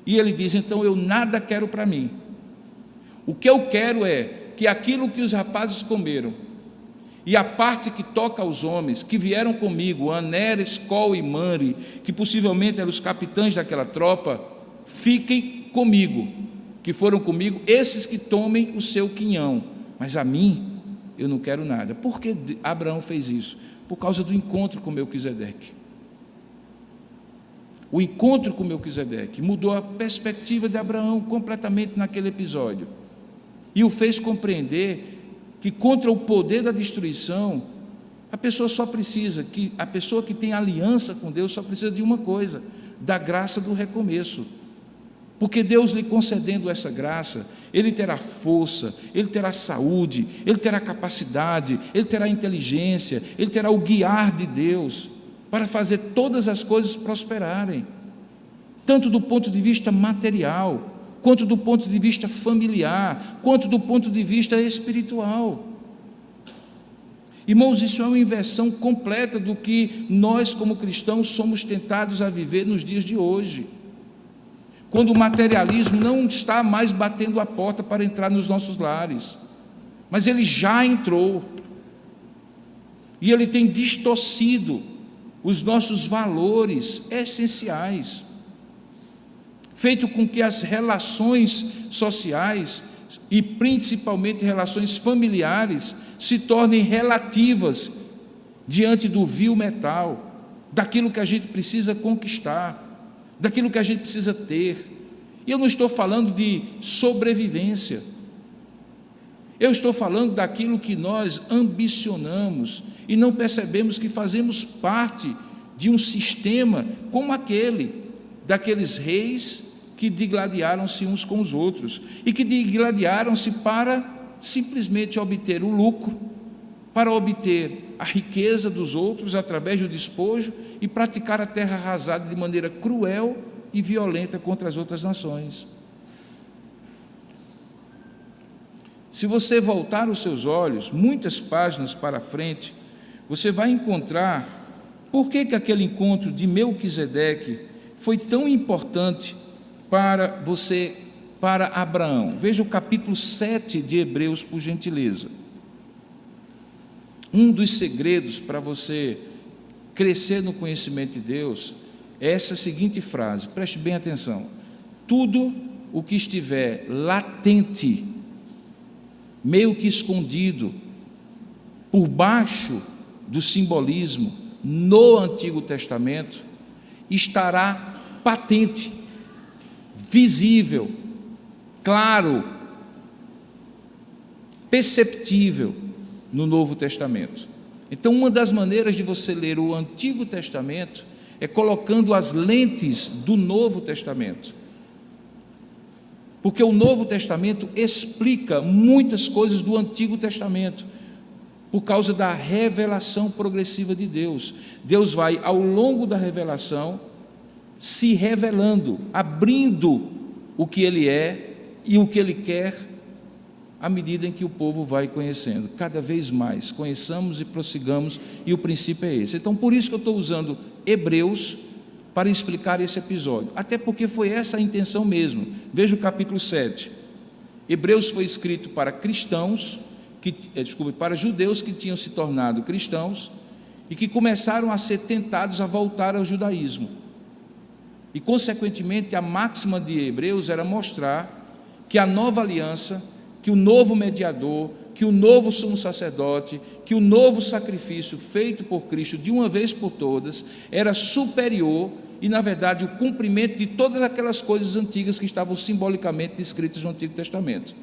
E ele diz: então eu nada quero para mim. O que eu quero é que aquilo que os rapazes comeram, e a parte que toca aos homens, que vieram comigo, Aner, Escol e Manre, que possivelmente eram os capitães daquela tropa, fiquem comigo, que foram comigo, esses que tomem o seu quinhão, mas a mim, eu não quero nada. Por que Abraão fez isso? Por causa do encontro com Melquisedeque. O encontro com Melquisedeque mudou a perspectiva de Abraão completamente naquele episódio, e o fez compreender que contra o poder da destruição, A pessoa que tem aliança com Deus só precisa de uma coisa: da graça do recomeço. Porque Deus lhe concedendo essa graça, ele terá força, ele terá saúde, ele terá capacidade, ele terá inteligência, ele terá o guiar de Deus para fazer todas as coisas prosperarem, tanto do ponto de vista material, quanto do ponto de vista familiar, quanto do ponto de vista espiritual. Irmãos, isso é uma inversão completa do que nós, como cristãos, somos tentados a viver nos dias de hoje, quando o materialismo não está mais batendo a porta para entrar nos nossos lares, mas ele já entrou, e ele tem distorcido os nossos valores essenciais, feito com que as relações sociais, e principalmente relações familiares, se tornem relativas diante do vil metal, daquilo que a gente precisa conquistar, daquilo que a gente precisa ter. E eu não estou falando de sobrevivência, eu estou falando daquilo que nós ambicionamos e não percebemos que fazemos parte de um sistema como daqueles reis que digladiaram-se uns com os outros, e que digladiaram-se para simplesmente obter o lucro, para obter a riqueza dos outros através do despojo e praticar a terra arrasada de maneira cruel e violenta contra as outras nações. Se você voltar os seus olhos muitas páginas para frente, você vai encontrar por que aquele encontro de Melquisedeque foi tão importante para Abraão. Veja o capítulo 7 de Hebreus, por gentileza. Um dos segredos para você crescer no conhecimento de Deus é essa seguinte frase, preste bem atenção: tudo o que estiver latente, meio que escondido, por baixo do simbolismo no Antigo Testamento, estará patente, visível, claro, perceptível no Novo Testamento. Então, uma das maneiras de você ler o Antigo Testamento é colocando as lentes do Novo Testamento, porque o Novo Testamento explica muitas coisas do Antigo Testamento, por causa da revelação progressiva de Deus. Deus vai, ao longo da revelação, se revelando, abrindo o que Ele é e o que Ele quer, à medida em que o povo vai conhecendo. Cada vez mais, conheçamos e prossigamos, e o princípio é esse. Então, por isso que eu estou usando Hebreus para explicar esse episódio, até porque foi essa a intenção mesmo. Veja o capítulo 7. Hebreus foi escrito para cristãos, para judeus que tinham se tornado cristãos e que começaram a ser tentados a voltar ao judaísmo. E, consequentemente, a máxima de Hebreus era mostrar que a nova aliança, que o novo mediador, que o novo sumo sacerdote, que o novo sacrifício feito por Cristo de uma vez por todas era superior e, na verdade, o cumprimento de todas aquelas coisas antigas que estavam simbolicamente descritas no Antigo Testamento.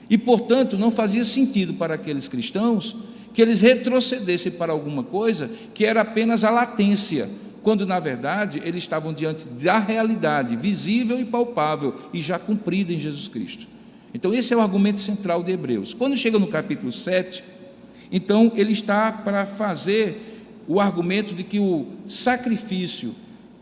E, portanto, não fazia sentido para aqueles cristãos que eles retrocedessem para alguma coisa que era apenas a latência, quando, na verdade, eles estavam diante da realidade visível e palpável e já cumprida em Jesus Cristo. Então, esse é o argumento central de Hebreus. Quando chega no capítulo 7, então, ele está para fazer o argumento de que o sacrifício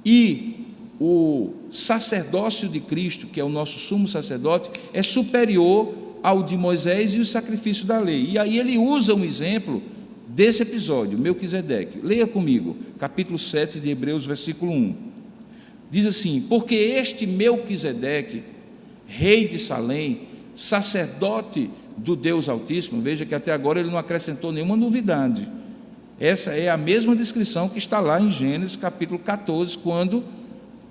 e o sacerdócio de Cristo, que é o nosso sumo sacerdote, é superior ao de Moisés e o sacrifício da lei. E aí ele usa um exemplo desse episódio, Melquisedeque. Leia comigo, capítulo 7 de Hebreus, versículo 1. Diz assim: porque este Melquisedeque, rei de Salém, sacerdote do Deus Altíssimo, veja que até agora ele não acrescentou nenhuma novidade. Essa é a mesma descrição que está lá em Gênesis capítulo 14, quando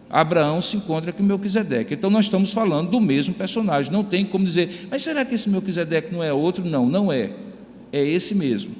Abraão se encontra com Melquisedeque. Então nós estamos falando do mesmo personagem, não tem como dizer, mas será que esse Melquisedeque não é outro? Não, não é, é esse mesmo.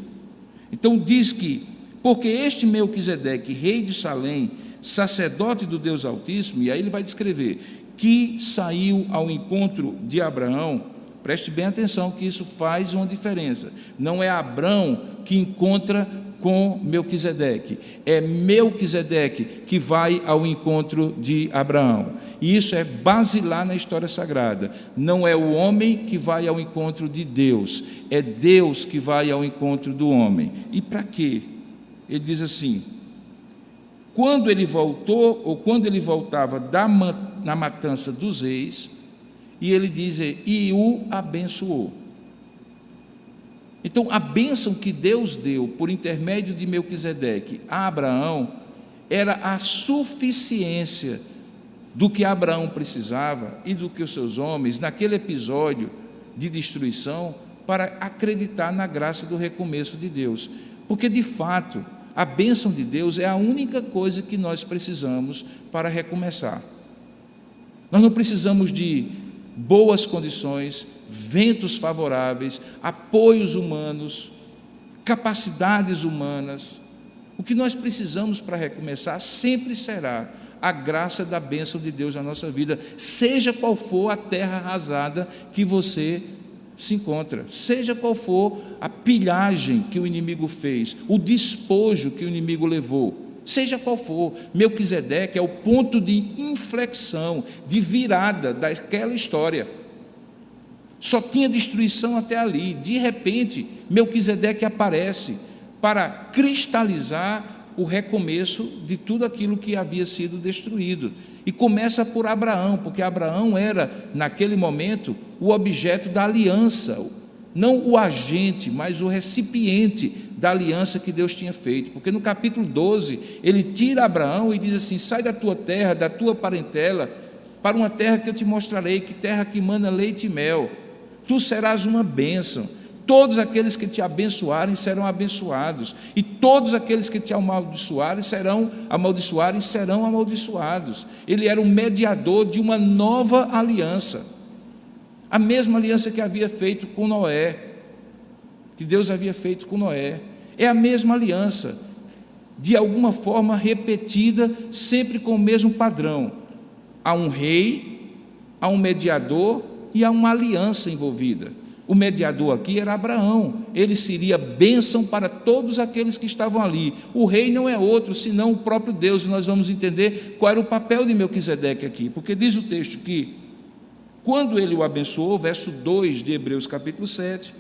Então diz que, porque este Melquisedeque, rei de Salém, sacerdote do Deus Altíssimo, e aí ele vai descrever, que saiu ao encontro de Abraão, preste bem atenção que isso faz uma diferença, não é Abraão que encontra com Melquisedeque. É Melquisedeque que vai ao encontro de Abraão. E isso é basilar na história sagrada. Não é o homem que vai ao encontro de Deus, é Deus que vai ao encontro do homem. E para quê? Ele diz assim: quando ele voltou, ou quando ele voltava na matança dos reis, e ele diz, e o abençoou. Então, a bênção que Deus deu por intermédio de Melquisedeque a Abraão era a suficiência do que Abraão precisava e do que os seus homens, naquele episódio de destruição, para acreditar na graça do recomeço de Deus. Porque, de fato, a bênção de Deus é a única coisa que nós precisamos para recomeçar. Nós não precisamos de boas condições, ventos favoráveis, apoios humanos, capacidades humanas. O que nós precisamos para recomeçar sempre será a graça da bênção de Deus na nossa vida, seja qual for a terra arrasada que você se encontra, seja qual for a pilhagem que o inimigo fez, o despojo que o inimigo levou, seja qual for. Melquisedeque é o ponto de inflexão, de virada daquela história. Só tinha destruição até ali. De repente, Melquisedeque aparece para cristalizar o recomeço de tudo aquilo que havia sido destruído. E começa por Abraão, porque Abraão era, naquele momento, o objeto da aliança, não o agente, mas o recipiente da aliança que Deus tinha feito. Porque no capítulo 12, ele tira Abraão e diz assim: sai da tua terra, da tua parentela, para uma terra que eu te mostrarei, que terra que mana leite e mel. Tu serás uma bênção. Todos aqueles que te abençoarem serão abençoados, e todos aqueles que te amaldiçoarem serão amaldiçoados. Ele era o mediador de uma nova aliança, a mesma aliança que havia feito com Noé, que Deus havia feito com Noé. É a mesma aliança, de alguma forma repetida, sempre com o mesmo padrão. Há um rei, há um mediador e há uma aliança envolvida. O mediador aqui era Abraão, ele seria bênção para todos aqueles que estavam ali. O rei não é outro, senão o próprio Deus, e nós vamos entender qual era o papel de Melquisedeque aqui, porque diz o texto que, quando ele o abençoou, verso 2 de Hebreus capítulo 7,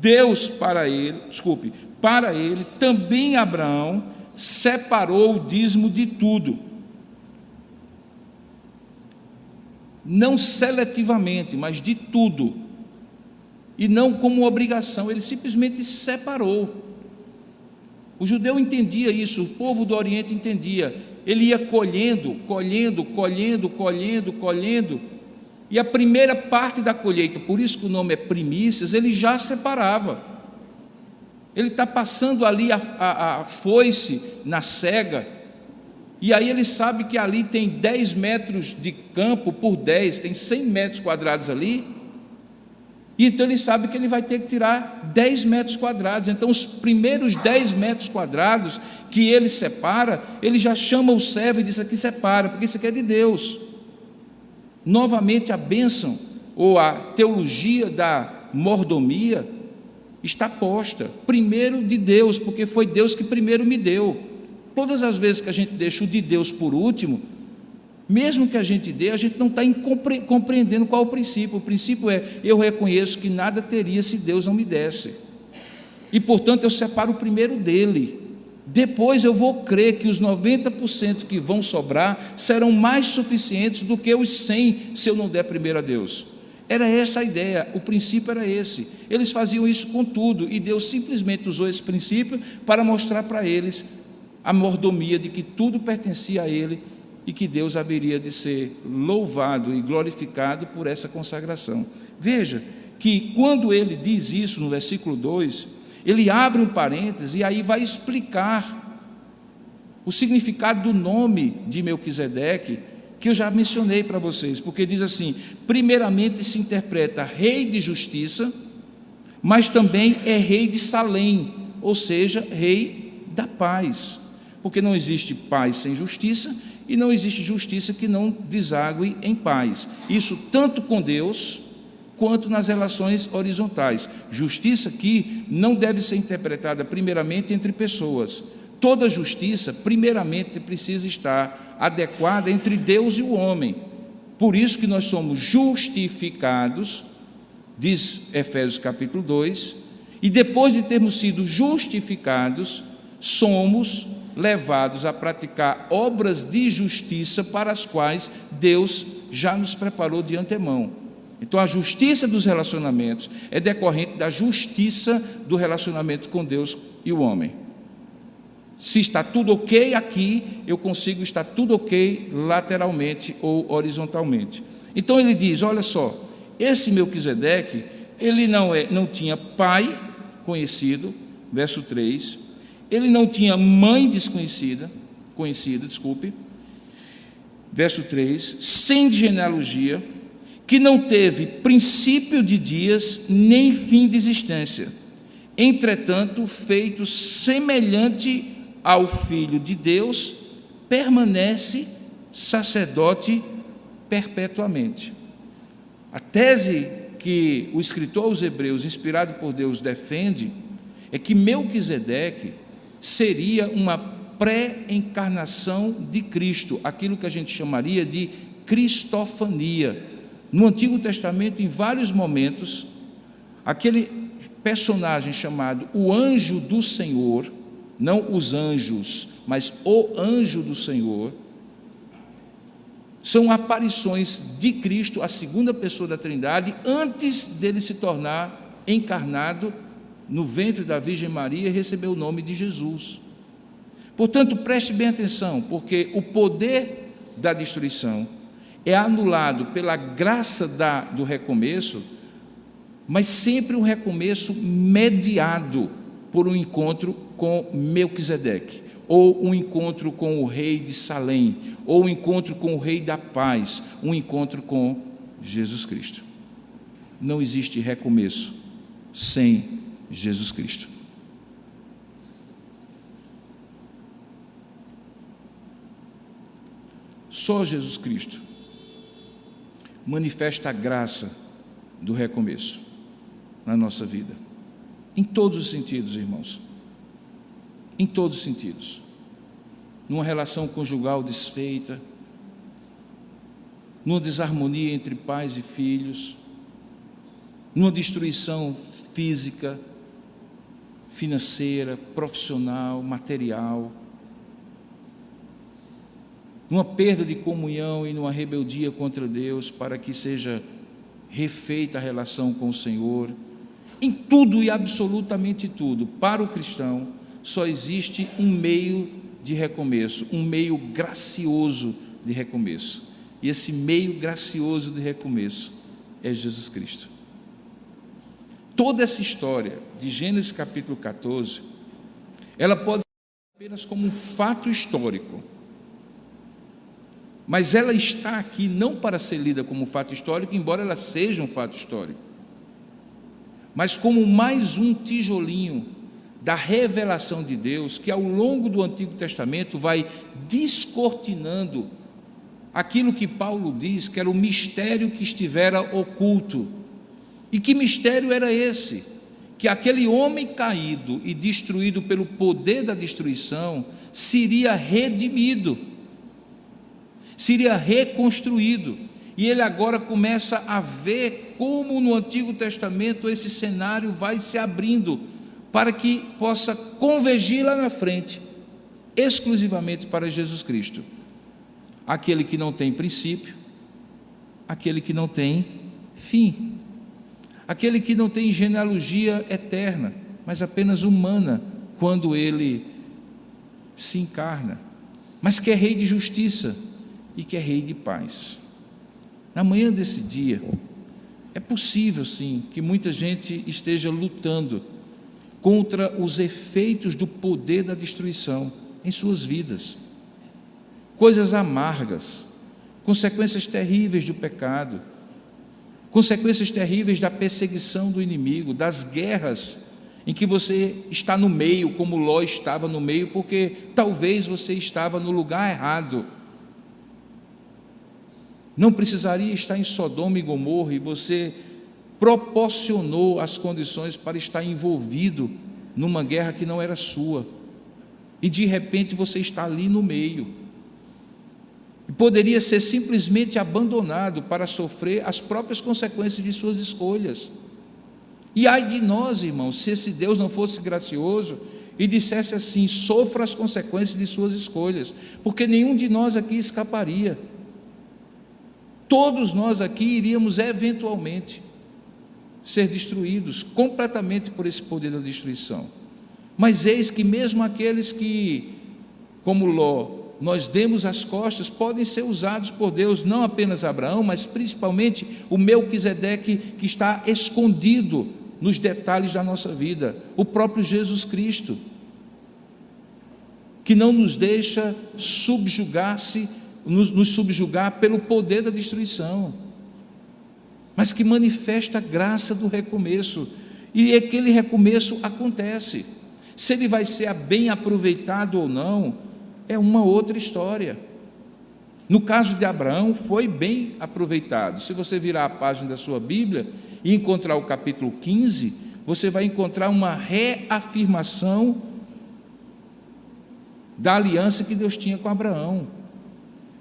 Deus para ele, também Abraão separou o dízimo de tudo, não seletivamente, mas de tudo, e não como obrigação. Ele simplesmente separou. O judeu entendia isso, o povo do Oriente entendia. Ele ia colhendo, e a primeira parte da colheita, por isso que o nome é primícias, ele já separava. Ele está passando ali a foice na cega, e aí ele sabe que ali tem 10 metros de campo por 10, tem 100 metros quadrados ali, e então ele sabe que ele vai ter que tirar 10 metros quadrados. Então os primeiros 10 metros quadrados que ele separa, ele já chama o servo e diz: aqui separa, porque isso aqui é de Deus. Novamente a bênção, ou a teologia da mordomia, está posta, primeiro de Deus, porque foi Deus que primeiro me deu. Todas as vezes que a gente deixa o de Deus por último, mesmo que a gente dê, a gente não está compreendendo qual é o princípio. O princípio é: eu reconheço que nada teria se Deus não me desse, e portanto eu separo o primeiro dele. Depois eu vou crer que os 90% que vão sobrar serão mais suficientes do que os 100 se eu não der primeiro a Deus. Era essa a ideia, o princípio era esse. Eles faziam isso com tudo, e Deus simplesmente usou esse princípio para mostrar para eles a mordomia de que tudo pertencia a Ele, e que Deus haveria de ser louvado e glorificado por essa consagração. Veja que quando ele diz isso no versículo 2, ele abre um parêntese e aí vai explicar o significado do nome de Melquisedeque, que eu já mencionei para vocês, porque diz assim: primeiramente se interpreta rei de justiça, mas também é rei de Salém, ou seja, rei da paz, porque não existe paz sem justiça, e não existe justiça que não desague em paz. Isso tanto com Deus, quanto nas relações horizontais. Justiça aqui não deve ser interpretada primeiramente entre pessoas. Toda justiça, primeiramente, precisa estar adequada entre Deus e o homem. Por isso que nós somos justificados, diz Efésios capítulo 2, e depois de termos sido justificados, somos levados a praticar obras de justiça para as quais Deus já nos preparou de antemão. Então, a justiça dos relacionamentos é decorrente da justiça do relacionamento com Deus e o homem. Se está tudo ok aqui, eu consigo estar tudo ok lateralmente ou horizontalmente. Então ele diz, olha só, esse Melquisedeque, ele não tinha pai conhecido, verso 3, ele não tinha mãe conhecida, verso 3, sem genealogia, que não teve princípio de dias, nem fim de existência. Entretanto, feito semelhante ao Filho de Deus, permanece sacerdote perpetuamente. A tese que o escritor aos Hebreus, inspirado por Deus, defende é que Melquisedeque seria uma pré-encarnação de Cristo, aquilo que a gente chamaria de cristofania. No Antigo Testamento, em vários momentos, aquele personagem chamado o anjo do Senhor, não os anjos, mas o anjo do Senhor, são aparições de Cristo, a segunda pessoa da Trindade, antes dele se tornar encarnado no ventre da Virgem Maria e receber o nome de Jesus. Portanto, preste bem atenção, porque o poder da destruição é anulado pela graça do recomeço, mas sempre um recomeço mediado por um encontro com Melquisedeque, ou um encontro com o rei de Salém, ou um encontro com o rei da paz, um encontro com Jesus Cristo. Não existe recomeço sem Jesus Cristo. Só Jesus Cristo manifesta a graça do recomeço na nossa vida, em todos os sentidos, irmãos, em todos os sentidos. Numa relação conjugal desfeita, numa desarmonia entre pais e filhos, numa destruição física, financeira, profissional, material, numa perda de comunhão e numa rebeldia contra Deus, para que seja refeita a relação com o Senhor. Em tudo e absolutamente tudo, para o cristão, só existe um meio de recomeço, um meio gracioso de recomeço. E esse meio gracioso de recomeço é Jesus Cristo. Toda essa história de Gênesis capítulo 14, ela pode ser apenas como um fato histórico, mas ela está aqui não para ser lida como um fato histórico, embora ela seja um fato histórico, mas como mais um tijolinho da revelação de Deus, que ao longo do Antigo Testamento vai descortinando aquilo que Paulo diz que era o mistério que estivera oculto. E que mistério era esse? Que aquele homem caído e destruído pelo poder da destruição seria redimido, seria reconstruído. E ele agora começa a ver como no Antigo Testamento esse cenário vai se abrindo para que possa convergir lá na frente, exclusivamente para Jesus Cristo. Aquele que não tem princípio, aquele que não tem fim, aquele que não tem genealogia eterna, mas apenas humana, quando ele se encarna, mas que é rei de justiça e que é rei de paz. Na manhã desse dia, é possível sim que muita gente esteja lutando contra os efeitos do poder da destruição em suas vidas, coisas amargas, consequências terríveis do pecado, consequências terríveis da perseguição do inimigo, das guerras em que você está no meio, como Ló estava no meio, porque talvez você estava no lugar errado. Não precisaria estar em Sodoma e Gomorra, e você proporcionou as condições para estar envolvido numa guerra que não era sua, e de repente você está ali no meio, e poderia ser simplesmente abandonado para sofrer as próprias consequências de suas escolhas. E ai de nós, irmãos, se esse Deus não fosse gracioso e dissesse assim: sofra as consequências de suas escolhas, porque nenhum de nós aqui escaparia. Todos nós aqui iríamos eventualmente ser destruídos completamente por esse poder da destruição. Mas eis que mesmo aqueles que, como Ló, nós demos as costas, podem ser usados por Deus, não apenas Abraão, mas principalmente o Melquisedeque, que está escondido nos detalhes da nossa vida, o próprio Jesus Cristo, que não nos deixa nos subjugar pelo poder da destruição, mas que manifesta a graça do recomeço, e aquele recomeço acontece. Se ele vai ser bem aproveitado ou não, é uma outra história. No caso de Abraão, foi bem aproveitado. Se você virar a página da sua Bíblia e encontrar o capítulo 15, você vai encontrar uma reafirmação da aliança que Deus tinha com Abraão.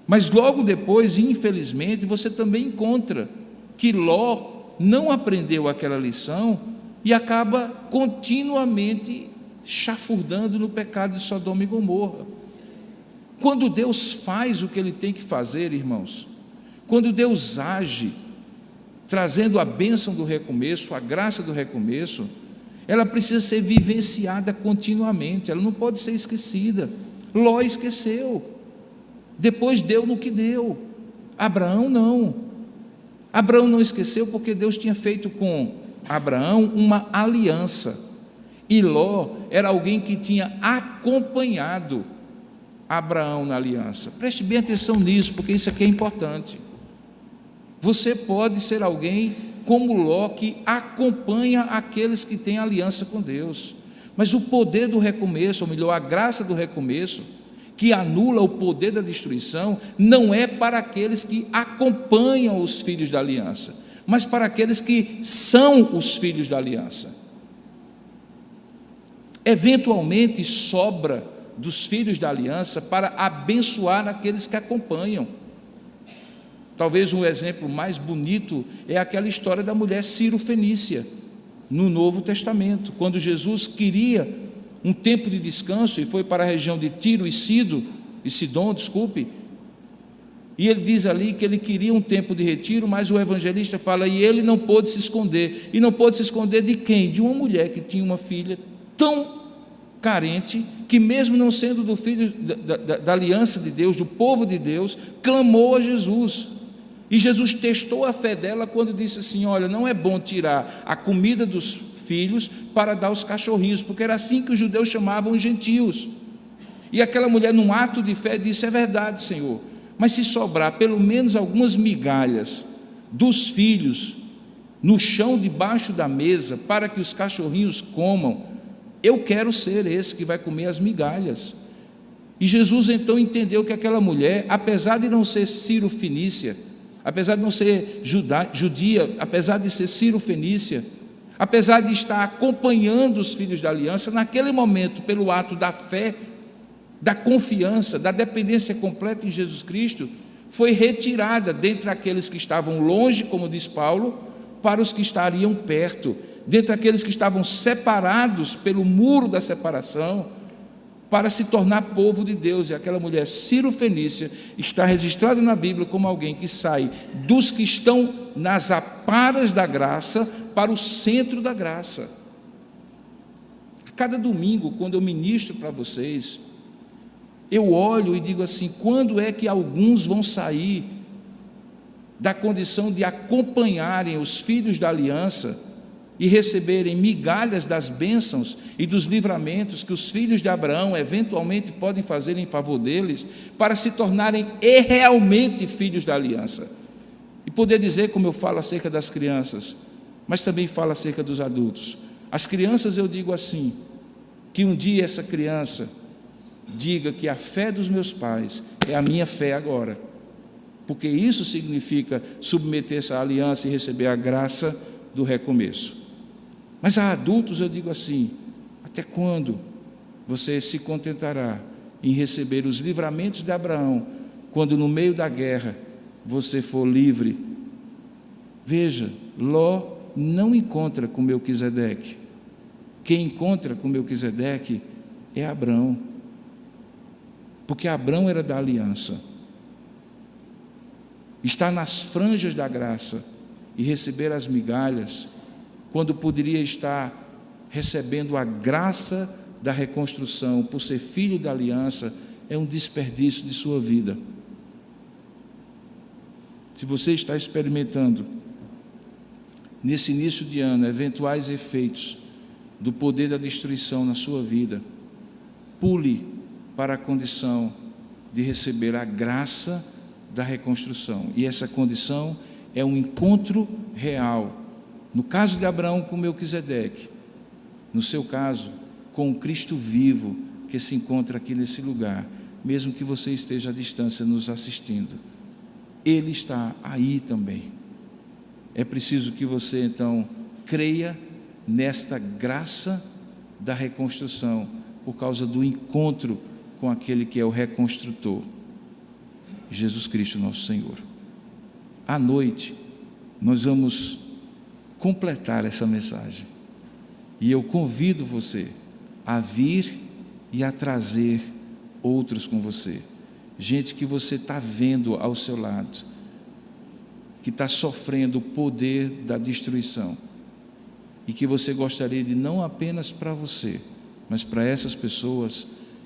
Mas logo depois, infelizmente, você também encontra que Ló não aprendeu aquela lição e acaba continuamente chafurdando no pecado de Sodoma e Gomorra. Quando Deus faz o que Ele tem que fazer, irmãos, quando Deus age, trazendo a bênção do recomeço, a graça do recomeço, ela precisa ser vivenciada continuamente, ela não pode ser esquecida. Ló esqueceu, depois deu no que deu. Abraão não. Abraão não esqueceu porque Deus tinha feito com Abraão uma aliança, e Ló era alguém que tinha acompanhado Abraão na aliança. Preste bem atenção nisso, porque isso aqui é importante. Você pode ser alguém como Ló, que acompanha aqueles que têm aliança com Deus, mas o poder do recomeço, ou melhor, a graça do recomeço, que anula o poder da destruição, não é para aqueles que acompanham os filhos da aliança, mas para aqueles que são os filhos da aliança. Eventualmente sobra dos filhos da aliança para abençoar aqueles que acompanham. Talvez um exemplo mais bonito é aquela história da mulher Ciro-fenícia, no Novo Testamento, quando Jesus queria um tempo de descanso e foi para a região de Tiro e Sidom, e ele diz ali que ele queria um tempo de retiro, mas o evangelista fala, e ele não pôde se esconder. E não pôde se esconder de quem? De uma mulher que tinha uma filha tão carente, que mesmo não sendo do filho da aliança de Deus, do povo de Deus, clamou a Jesus. E Jesus testou a fé dela quando disse assim: olha, não é bom tirar a comida dos filhos para dar aos cachorrinhos, porque era assim que os judeus chamavam os gentios. E aquela mulher, num ato de fé, disse: é verdade, Senhor, mas se sobrar pelo menos algumas migalhas dos filhos no chão debaixo da mesa, para que os cachorrinhos comam, eu quero ser esse que vai comer as migalhas. E Jesus então entendeu que aquela mulher, apesar de não ser Ciro-fenícia, apesar de não ser judia, apesar de ser Ciro-fenícia, apesar de estar acompanhando os filhos da aliança, naquele momento, pelo ato da fé, da confiança, da dependência completa em Jesus Cristo, foi retirada dentre aqueles que estavam longe, como diz Paulo, para os que estariam perto, dentre aqueles que estavam separados pelo muro da separação, para se tornar povo de Deus. E aquela mulher Ciro-fenícia está registrada na Bíblia como alguém que sai dos que estão nas aparas da graça para o centro da graça. Cada domingo, quando eu ministro para vocês, eu olho e digo assim: quando é que alguns vão sair da condição de acompanharem os filhos da aliança e receberem migalhas das bênçãos e dos livramentos que os filhos de Abraão eventualmente podem fazer em favor deles, para se tornarem realmente filhos da aliança? E poder dizer, como eu falo acerca das crianças, mas também falo acerca dos adultos. As crianças, eu digo assim, que um dia essa criança diga que a fé dos meus pais é a minha fé agora, porque isso significa submeter-se à aliança e receber a graça do recomeço. Mas a adultos eu digo assim: até quando você se contentará em receber os livramentos de Abraão, quando no meio da guerra você for livre? Veja, Ló não encontra com Melquisedeque. Quem encontra com Melquisedeque é Abrão, porque Abrão era da aliança. Está nas franjas da graça e receber as migalhas, quando poderia estar recebendo a graça da reconstrução por ser filho da aliança, é um desperdício de sua vida. Se você está experimentando nesse início de ano eventuais efeitos do poder da destruição na sua vida, pule para a condição de receber a graça da reconstrução. E essa condição é um encontro real. No caso de Abraão com Melquisedeque, no seu caso, com o Cristo vivo que se encontra aqui nesse lugar, mesmo que você esteja à distância nos assistindo. Ele está aí também. É preciso que você então creia nesta graça da reconstrução, por causa do encontro com aquele que é o reconstrutor, Jesus Cristo nosso Senhor. À noite nós vamos completar essa mensagem, e eu convido você a vir e a trazer outros com você, gente que você está vendo ao seu lado, que está sofrendo o poder da destruição, e que você gostaria de, não apenas para você, mas para essas pessoas,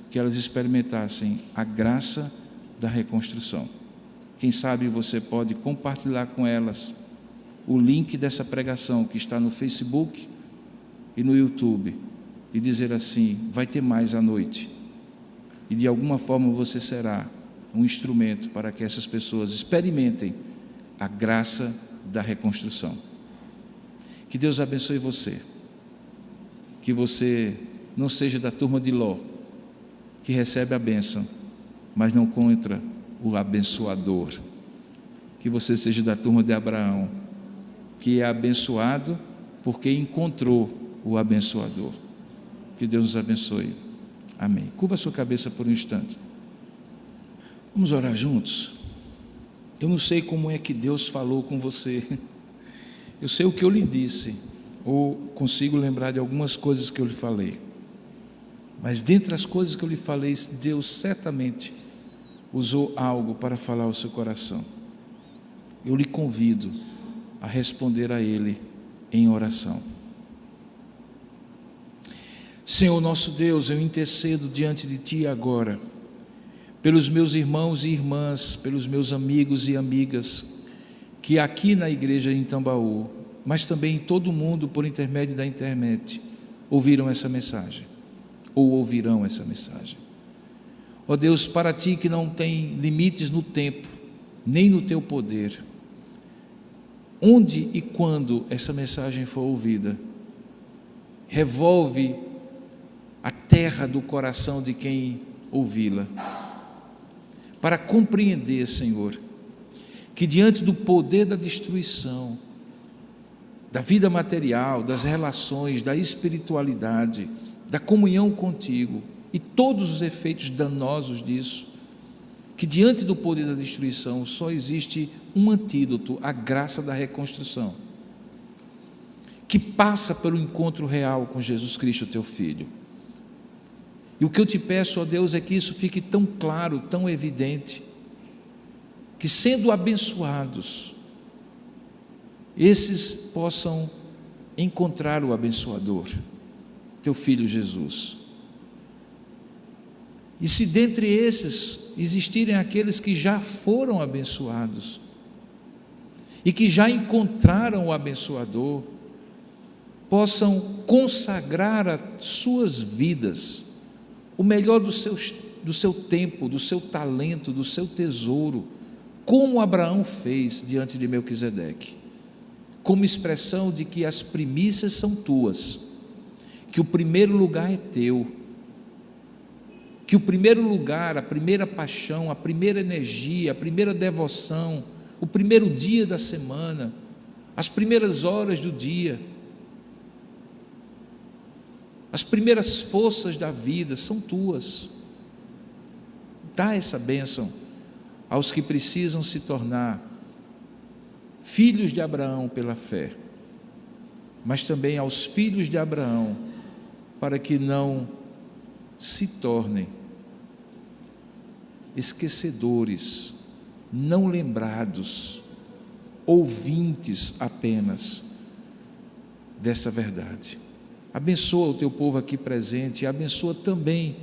que elas experimentassem a graça da reconstrução. Quem sabe você pode compartilhar com elas o link dessa pregação que está no Facebook e no YouTube, e dizer assim: vai ter mais à noite, e de alguma forma você será um instrumento para que essas pessoas experimentem a graça da reconstrução. Que Deus abençoe você, que você não seja da turma de Ló, que recebe a bênção, mas não encontra o abençoador. Que você seja da turma de Abraão, que é abençoado porque encontrou o abençoador. Que Deus nos abençoe. Amém. Curva a sua cabeça por um instante. Vamos orar juntos? Eu não sei como é que Deus falou com você. Eu sei o que eu lhe disse, ou consigo lembrar de algumas coisas que eu lhe falei. Mas dentre as coisas que eu lhe falei, Deus certamente usou algo para falar ao seu coração. Eu lhe convido a responder a Ele em oração. Senhor nosso Deus, eu intercedo diante de Ti agora, pelos meus irmãos e irmãs, pelos meus amigos e amigas, que aqui na igreja em Tambaú, mas também em todo o mundo, por intermédio da internet, ouviram essa mensagem, ou ouvirão essa mensagem. Ó Deus, para Ti que não tem limites no tempo, nem no Teu poder, onde e quando essa mensagem for ouvida, revolve a terra do coração de quem ouvi-la, para compreender, Senhor, que diante do poder da destruição, da vida material, das relações, da espiritualidade, da comunhão contigo e todos os efeitos danosos disso, que diante do poder da destruição só existe um antídoto, a graça da reconstrução, que passa pelo encontro real com Jesus Cristo, Teu Filho. E o que eu te peço, ó Deus, é que isso fique tão claro, tão evidente, que sendo abençoados, esses possam encontrar o abençoador, Teu Filho Jesus. E se dentre esses existirem aqueles que já foram abençoados e que já encontraram o abençoador, possam consagrar as suas vidas, o melhor do seu tempo, do seu talento, do seu tesouro, como Abraão fez diante de Melquisedeque, como expressão de que as primícias são tuas, que o primeiro lugar é teu, que o primeiro lugar, a primeira paixão, a primeira energia, a primeira devoção, o primeiro dia da semana, as primeiras horas do dia, as primeiras forças da vida são tuas. Dá essa bênção aos que precisam se tornar filhos de Abraão pela fé, mas também aos filhos de Abraão, para que não se tornem esquecedores, não lembrados, ouvintes apenas dessa verdade. Abençoa o teu povo aqui presente, e abençoa também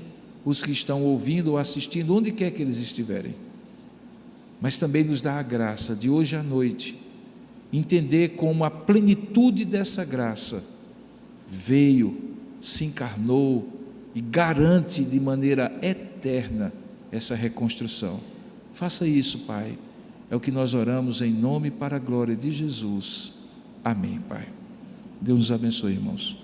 os que estão ouvindo ou assistindo, onde quer que eles estiverem. Mas também nos dá a graça de hoje à noite entender como a plenitude dessa graça veio, se encarnou e garante de maneira eterna essa reconstrução. Faça isso, Pai. É o que nós oramos em nome e para a glória de Jesus. Amém, Pai. Deus nos abençoe, irmãos.